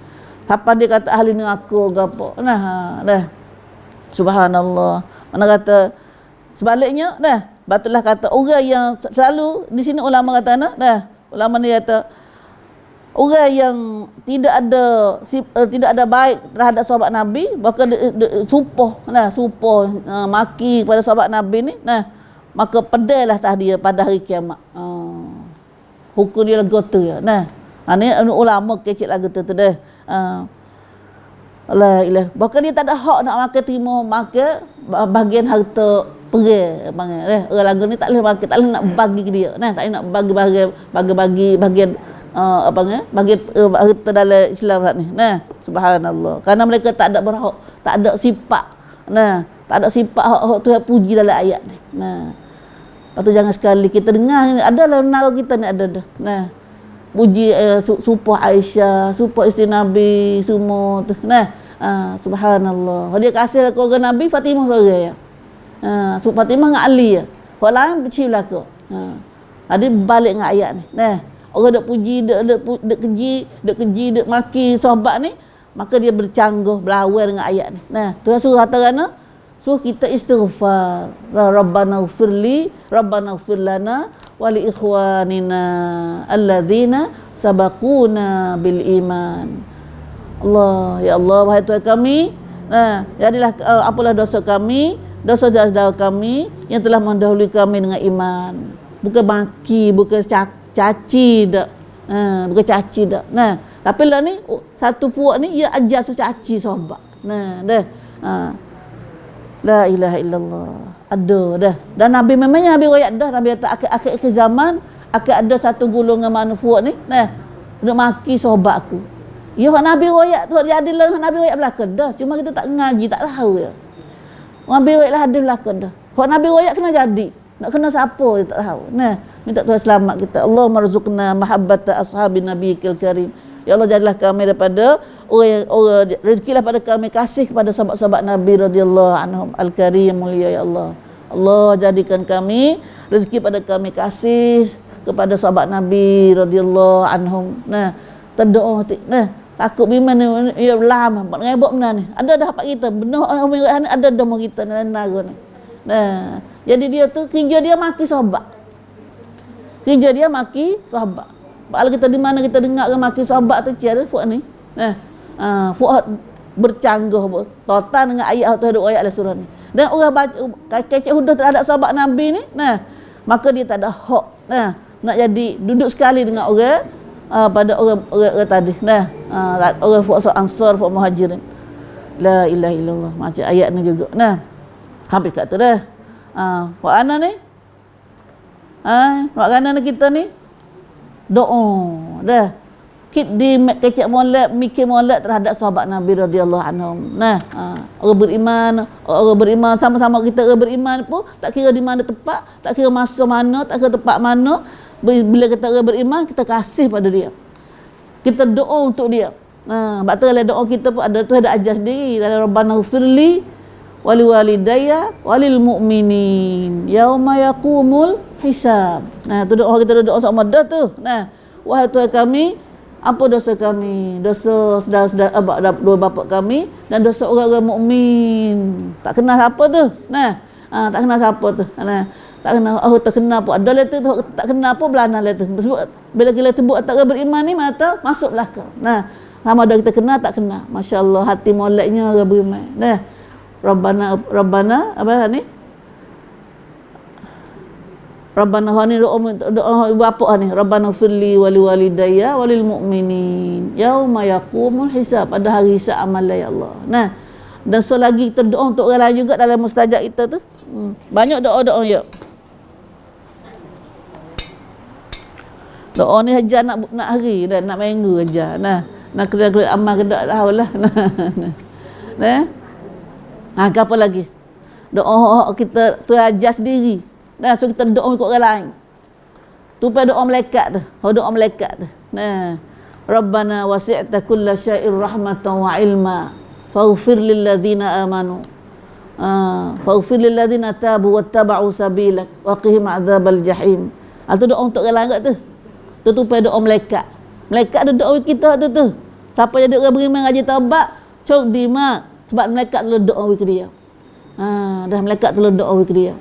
Speaker 1: apa dia kata ahli neraka gapo. Nah, dah. Subhanallah. Mana kata Sebaliknya batutlah kata orang yang selalu di sini ulama kata ulama ni kata orang yang tidak ada baik terhadap sahabat Nabi, bahkan supoh maki kepada sahabat Nabi ni, maka pedailah dia pada hari kiamat. Hukum dia lagu tu ya. Ni ulama kecil lagu tu dah. La ilah. Bahkan dia tak ada hak nak makan terima makan bahagian harta pergi panggil. Orang lagu ni tak boleh makan, tak boleh nak bagi ke dia. Tak boleh nak bagi bahagian bagi harta dalam Islam ni. Subhanallah. Kerana mereka tak ada berhak, tak ada sifat. Tak ada sifat hak Tuhan puji dalam ayat ni. Lepas tu jangan sekali kita dengar adalah nara kita ni ada dah. Puji supah Aisyah, supah isteri Nabi semua tu. Subhanallah. Dia kasih keluarga Nabi Fatimah seorang ya. Fatimah dengan Ali ya. Orang lain bercium belaka. Dia balik dengan ayat ni. Orang duk puji, duk keji, duk maki sahabat ni, maka dia bercanggah berlawan dengan ayat ni. Tuhan suruh kata suruh kita istighfar. Rabbana ighfirli, Rabbana ighfir lana wa li ikhwanina alladzina sabaquna bil iman. Allah, ya Allah, wahai Tuhan kami, jadilah apalah dosa kami, dosa saudara kami yang telah mendahului kami dengan iman. Bukan maki, bukan caci dak. Bukan caci dak. Tapi lah ni satu puak ni ia ajar caci sahabat. La ilaha illallah. Ada dah. Dan Nabi memangnya Nabi royak dah. Nabi kata akhir zaman akan ada satu golongan manusia ni duk maki sahabat aku. Ya Nabi royak tu dia adil Nabi royak belakang dah. Cuma kita tak ngaji, tak tahu ya. Nabi royak lah adil belakang dah. Hak Nabi royak kena jadi. Nak kena siapa dia tak tahu. Minta Tuhan selamat kita. Allahumma rzuqna mahabbata ashabin nabiyil karim. Ya Allah, jadilah kami daripada orang rezekilah pada kami kasih kepada sahabat-sahabat Nabi radhiyallahu anhum al-karim mulia ya Allah. Allah jadikan kami rezeki pada kami kasih kepada sahabat Nabi radhiyallahu anhum. Terdoa takut biman ya lama ngebok benar ni. Ada dah hak kita benar orang ada demo kita naga ni. Jadi dia tu kerja dia maki sahabat. Kerja dia maki sahabat. Kalau kita di mana kita dengar maki sahabat tu tiada fuak ni. Fuak bercanggah total dengan ayat tu ayat dalam surah ni. Dan orang baca kecek hudah terhadap sahabat Nabi ni, maka dia tak ada hak nak jadi duduk sekali dengan orang pada orang tadi. Orang fuak Ansar, fuak Muhajirin. La ilaha illallah. Macam ayat ni juga. Habis kat tu dah. Fuak ana ni. Fuak ana kita ni doa dah di kecek molek mikir molek terhadap sahabat Nabi radhiyallahu anhum. Orang beriman sama-sama kita orang beriman pun tak kira di mana tempat, tak kira masa mana, tak kira tempat mana, bila kita orang beriman kita kasih pada dia. Kita doa untuk dia. Sebab tu dalam doa kita pun ada tu ada ajar sendiri dalam Rabbana ighfirli wali walidayya walil mu'minin yauma yaqumul hisab. Tu doa kita doa sama dah tu. Wahai Tuhan kami, apa dosa kami, dosa saudara-saudara dua bapa kami dan dosa orang-orang mukmin. Tak kenal siapa tu. Tak kenal siapa tu. Tak kenal tak kenal pun ada lah tu tak kenal pun belana lah tu. Bila kita sebut tak beriman ni mata masuk belakang. Sama ada kita kenal tak kenal. Masya-Allah hati moleknya orang beriman. Rabbana apa ni? Rabbana hani doa bapa ni. Rabbana firli wali walidayya walil mu'minin yauma yaqumul hisab, pada hari hisab amalan ya Allah. Dan selagi kita doa untuk orang lain juga dalam mustajab kita tu. Banyak doa-doa ya. Doa ni hajar nak hari dan nak minggu aja. Nak kena amal kedak tahu lah. Apa lagi? Doa kita tu ajar sendiri. So kita doa ikut orang lain. Tu pada doa malaikat tu. Doa malaikat tu. Rabbana wasi'ta kulla syai'ir rahmatan wa ilma faghfir lil ladzina amanu. Faghfir lil ladzina tabu wattaba'u sabilak wa qihim adzabal jahim. Tu doa untuk orang lain kat tu. Tu pada doa malaikat. Malaikat ada doa kita tu. Siapa jadi orang beriman ngaji taubat, cok dimak sebab malaikat telah doa ke dia. Dah malaikat telah doa ke dia.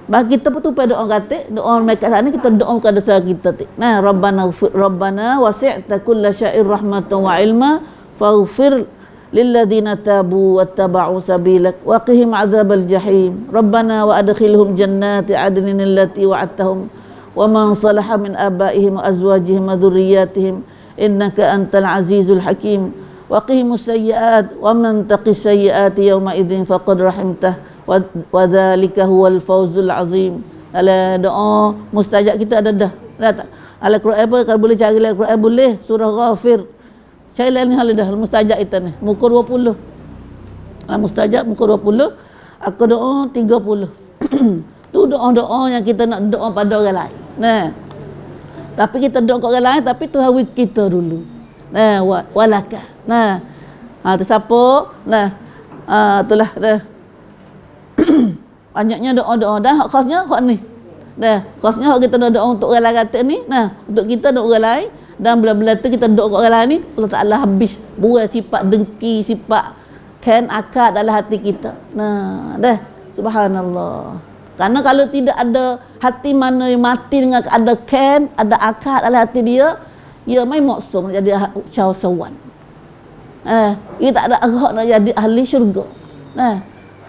Speaker 1: Bagi kita betul pada doa kata, doa mereka sana kita doa kepada saudara kita. Nah, Rabbana wasi'ta kulla syai'ir rahmatan wa ilma faghfir lilladzina tabu wattaba'u sabilak wa qihim adzabal jahim. Rabbana wa adkhilhum jannati adnin allati wa'adtahum wa man salaha min abaihim wa azwajihim wa dhurriyyatihim innaka antal azizul hakim. Wa qihimus sayyi'at wa man taqis sayyi'ati yawma idzin faqad rahimtah wa dzalika huwal fawzul azim. Ala doa mustajab kita ada dah. Al-Quran apa kalau boleh cari Al-Quran boleh surah Ghafir. Cari ni hal dah mustajab itu ni. Muka 20. Mustajab muka 20, aku doa 30. Tu doa-doa yang kita nak doa pada orang lain. Nah. Tapi kita doa kat orang lain tapi Tuhan kita dulu. Nah, walaka. Nah. Tu siapa? Nah. Itulah dah. Banyaknya doa-doa dah khasnya hak ni. Dah, khasnya hak kita doa untuk orang lain kata ni. Nah, untuk kita dan orang lain dan bila-bila tu kita doa kat orang lain ni, Allah Taala habis buai sifat dengki, sifat kan akad dalam hati kita. Nah, dah subhanallah. Karena kalau tidak ada hati mana yang mati dengan ada kan, ada akad dalam hati dia, ia mai maksum jadi syahsawan. Ia tak ada hak nak jadi ahli syurga. Nah,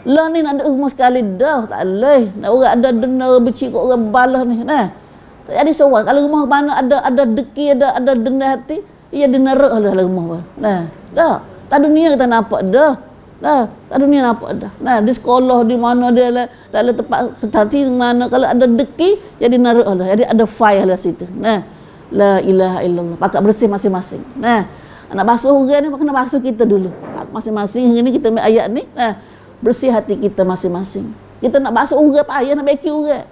Speaker 1: lah ni nak ada umur sekali dah tak boleh. Nak orang ada denda benci kat orang balas ni. Nah. Tak jadi soal. Kalau rumah mana ada deki, ada denda hati, ia dineruk lah rumah. Nah, dah. Tak dunia kita nampak dah. Dah, tak dunia nampak dah. Nah, di sekolah di mana dia dalam tempat stasi mana kalau ada deki, jadi neruk lah. Jadi ada fire lah situ. Nah, la ilaha illallah. Pakat bersih masing-masing. Nah, nak basuh orang ni kena basuh kita dulu. Masing-masing hari ni kita ambil ayat ni. Nah, bersih hati kita masing-masing. Kita nak basuh orang payah nak baki orang.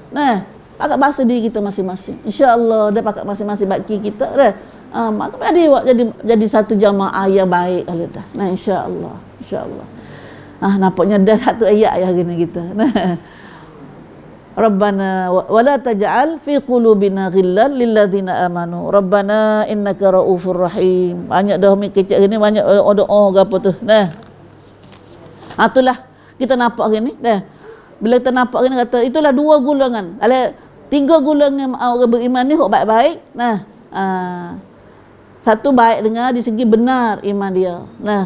Speaker 1: Nah, pakat basuh diri kita masing-masing. Insya-Allah dah pakat masing-masing baki kita dah. Maka jadi satu jamaah yang baik kalau dah. Nah, insya-Allah. Insya-Allah. Nampaknya dah satu ayat hari ni kita. Nah. Rabbana wa la taj'al fi qulubina ghillan lil ladzina amanu. Rabbana innaka raufur rahim. Banyak dah mi kecek ni banyak doa ke apa tu. Nah. Itulah kita nampak hari ni dah. Bila kita nampak hari ni kata itulah dua golongan. Ada tiga golongan orang beriman ni hok baik-baik. Nah, satu baik dengan di segi benar iman dia. Nah,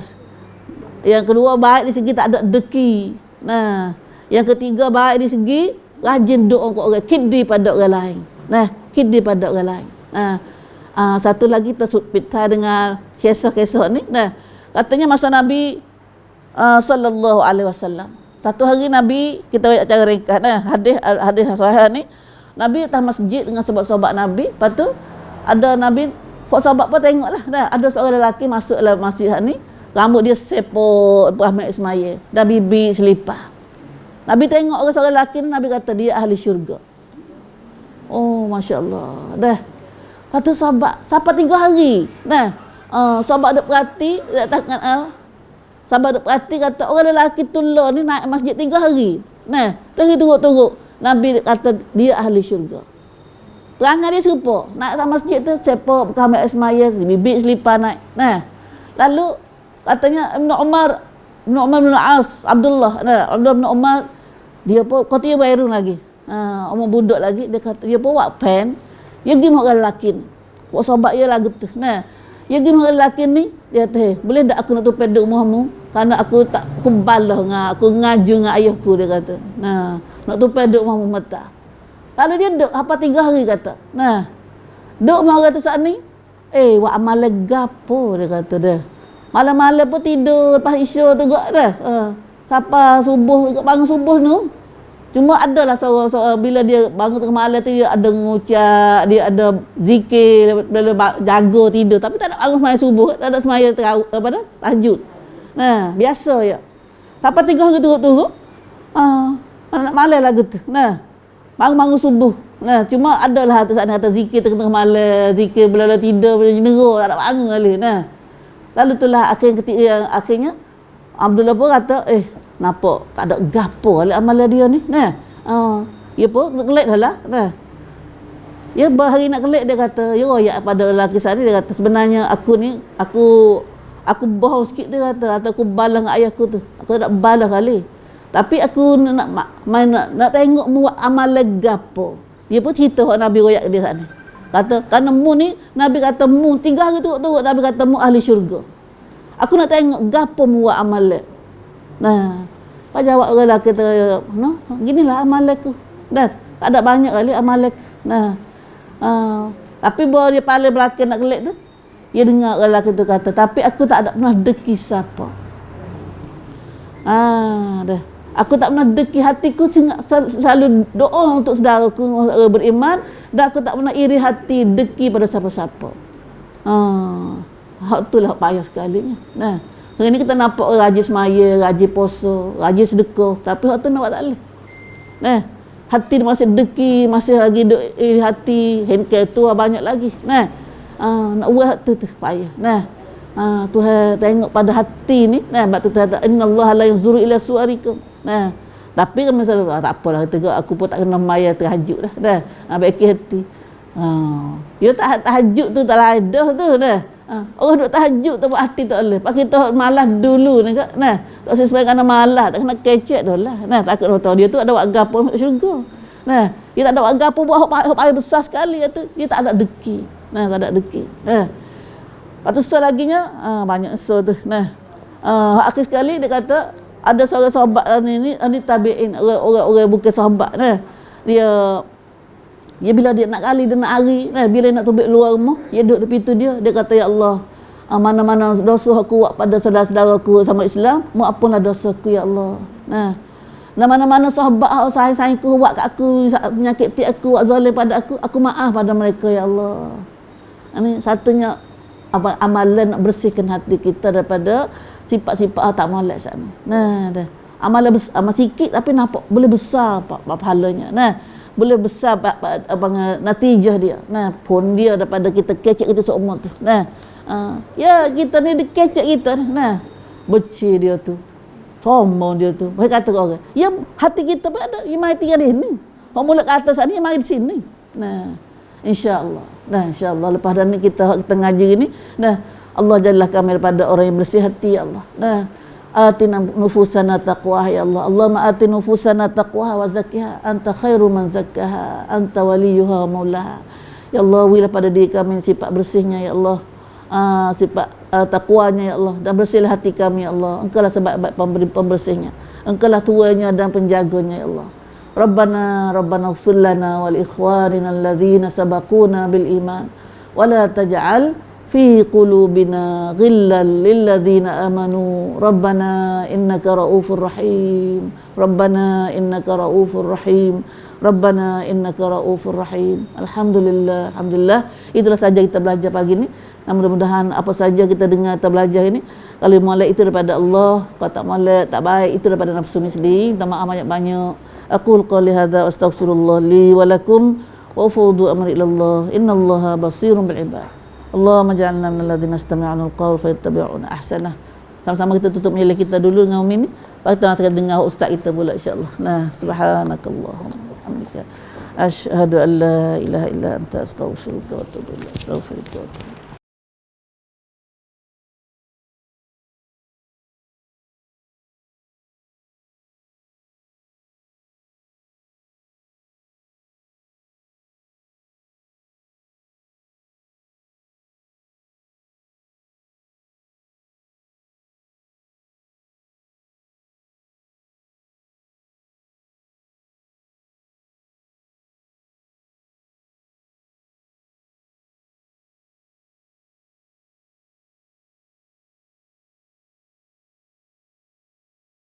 Speaker 1: yang kedua baik di segi tak ada deki. Nah, yang ketiga baik di segi rajin doa kat orang, kiddi pada orang lain. Nah, kiddi pada orang lain. Nah, satu lagi tersupita dengan kisah-kisah ni. Nah, katanya masa Nabi sallallahu alaihi wasallam. Satu hari Nabi kita buat acara ringkas hadis sahih ni. Nabi atas masjid dengan sahabat-sahabat Nabi. Lepas tu ada Nabi sahabat pun tengoklah dah ada seorang lelaki masuk dalam masjid ni. Rambut dia sepot Rahmat Ismail dan bibi selipar. Nabi tengok orang seorang lelaki ni, Nabi kata dia ahli syurga. Oh, masya-Allah. Dah. Lepas tu sahabat 3 hari. Nah, sahabat ada perhati dia takkan sahabat duk perhati kata orang lelaki tu lah ni naik masjid 3 hari. Nah, teruk-teruk. Nabi kata dia ahli syurga. Perangai dia serupa. Naik atas masjid tu sepok Muhammad Ismail, bibik selipar naik. Nah, lalu katanya Ibn Umar bin As, Abdullah bin Umar dia pun kata baru lagi. Umur budak lagi dia kata dia pun buat pen. Dia pergi mak lelaki ni. Buat sahabat dia lagu tu. Nah, dia pergi mak lelaki ni dia kata, boleh tak aku nak tupai duk rumahmu? Kerana aku tak balah dengan aku ngaju dengan ayahku dia kata. Nah, nak tupai duk rumahmu mata. Lalu dia duk apa 3 hari kata. Nah, duk mau kata saat ni, buat amal gapo dia kata dah. Malam-malam pun tidur lepas isya tu gak dah. Sampai subuh bangun subuh tu. Cuma adalah seorang bila dia bangun tengah malam tu dia ada ngucap, dia ada zikir, bila jaga tidur tapi tak ada bangun sembahyang subuh, tak ada sembahyang apa dah? Tahajud. Nah, biasa ya. Sampai 3 hari turut-turut. Nak malam lagu tu. Nah, bangun subuh. Nah, cuma adalah atas zikir tengah malam, zikir bila tidur, bila jenera, tak ada bangun kali. Nah. Lalu itulah akhirnya Abdullah pun kata, nampak tak ada gapo oleh amalan dia ni. Nah. Dia pun kelek dah lah. Nah. Ya bahari nak kelek dia kata, ya royak pada lelaki sana dia kata sebenarnya aku ni aku bohong sikit dia kata atau aku balas dengan ayahku tu. Aku tak balas kali. Tapi aku nak tengok mu amal gapo. Dia pun cerita hak Nabi royak dia sana. Kata kerana mu ni Nabi kata mu 3 hari turut-turut Nabi kata mu ahli syurga. Aku nak tengok gapo mu buat amal. Nah, pak jawab orang lelaki tu, no, ginilah amal aku. Dah, tak ada banyak kali amal aku. Nah. Tapi bawa dia pala belakang nak kelik tu, dia dengar orang lelaki tu kata, tapi aku tak ada pernah deki siapa. Dah. Aku tak pernah deki, hatiku selalu doa untuk saudaraku orang beriman, dan aku tak pernah iri hati deki pada siapa-siapa. Hak itulah hak payah sekali ni. Nah, hari ni kita nampak orang rajin semaya, rajin puasa, rajin sedekah, tapi hak tu nak buat tak boleh. Nah, hati dia masih deki, masih lagi iri hati, handcare tu banyak lagi. Nah, nak buat tu payah. Nah, Tuhan tengok pada hati ni. Nah, sebab tu Tuhan kata innallaha la yanzuru ila suwarikum. Nah, tapi kan misalnya tak apalah kita aku pun tak kena maya tahajud dah. Dah, baik hati. Ya tahajud tu tak ada tu dah. Orang duk tahajud tu buat hati tak boleh. Pak kita malas dulu ni kak. Nah, tak sesuai kerana malas, tak kena kecek dah lah. Nah, takut tahu dia tu ada buat gapo masuk syurga. Nah, dia tak ada buat gapo buat hak besar sekali tu. Dia tak ada deki. Nah, tak ada deki. Lepas tu selaginya banyak tu. Nah, akhir sekali dia kata ada seorang sahabat ni tabi'in, orang bukan sahabat. Nah, dia bila dia nak kali dia nak hari, nah, bila nak tubik luar rumah, dia duduk tepi tu dia kata ya Allah, mana-mana dosa aku buat pada saudara-saudaraku sama Islam, mu ampunlah dosaku ya Allah. Nah, mana-mana sahabat sayang-sayangku buat kat aku, menyakiti aku, buat zalim pada aku maaf pada mereka ya Allah. Ini satunya amalan nak bersihkan hati kita daripada sifat-sifat tak molek sana. Nah, dah. Amalan amal sikit tapi nampak boleh besar pahalanya. Nah, boleh besar natijah dia. Nah, pun dia daripada kita kecek kita seumur tu. Nah, ya kita ni dikecek kita. Nah, beci dia tu. Sombong dia tu. Mereka kata orang, ya hati kita pun ada, ya mari tinggal di sini. Orang mulut ke atas sana, ya mari di sini. Nah, insya-Allah. Nah, insya-Allah lepas dan ni kita ngaji ni, nah, Allah jadilah kami daripada orang yang bersih hati ya Allah. Nah, atina nufusana taqwa ya Allah. Allahumma ati nufusana taqwa wa zakkiha anta khairu man zakkaha anta waliyuha maulaha. Ya Allah, wilah pada diri kami sifat bersihnya ya Allah. Sifat takwanya ya Allah, dan bersihlah hati kami ya Allah. Engkaulah sebab pembersihnya. Engkaulah tuanya dan penjaganya ya Allah. Rabbana ighfir lana wal ikhwanina alladhina sabaquna bil iman wa la taj'al fi qulubina ghillan lil ladzina amanu rabbana innaka raufur rahim rabbana innaka raufur rahim rabbana innaka raufur rahim. Alhamdulillah itulah saja kita belajar pagi ni. Mudah-mudahan apa saja kita dengar atau belajar ini, kalau molek itu daripada Allah, kalau tak molek tak baik itu daripada nafsu sendiri. Minta maaf banyak-banyak. Aqul qali hadza astaghfirullah li wa lakum wa ufawwidu amri ila Allah innallaha basirun bil ibad. Allahumma ja'alna minal ladzina istami'una al-qawl fayattabi'una ahsanah. Sama-sama kita tutup majlis kita dulu dengan Umi ni. Lepas kita akan dengar ustaz kita pula insya-Allah. Nah, subhanakallahumma wa bihamdika asyhadu an la ilaha illa anta astaghfiruka wa atubu ilaik. Astaghfiruka.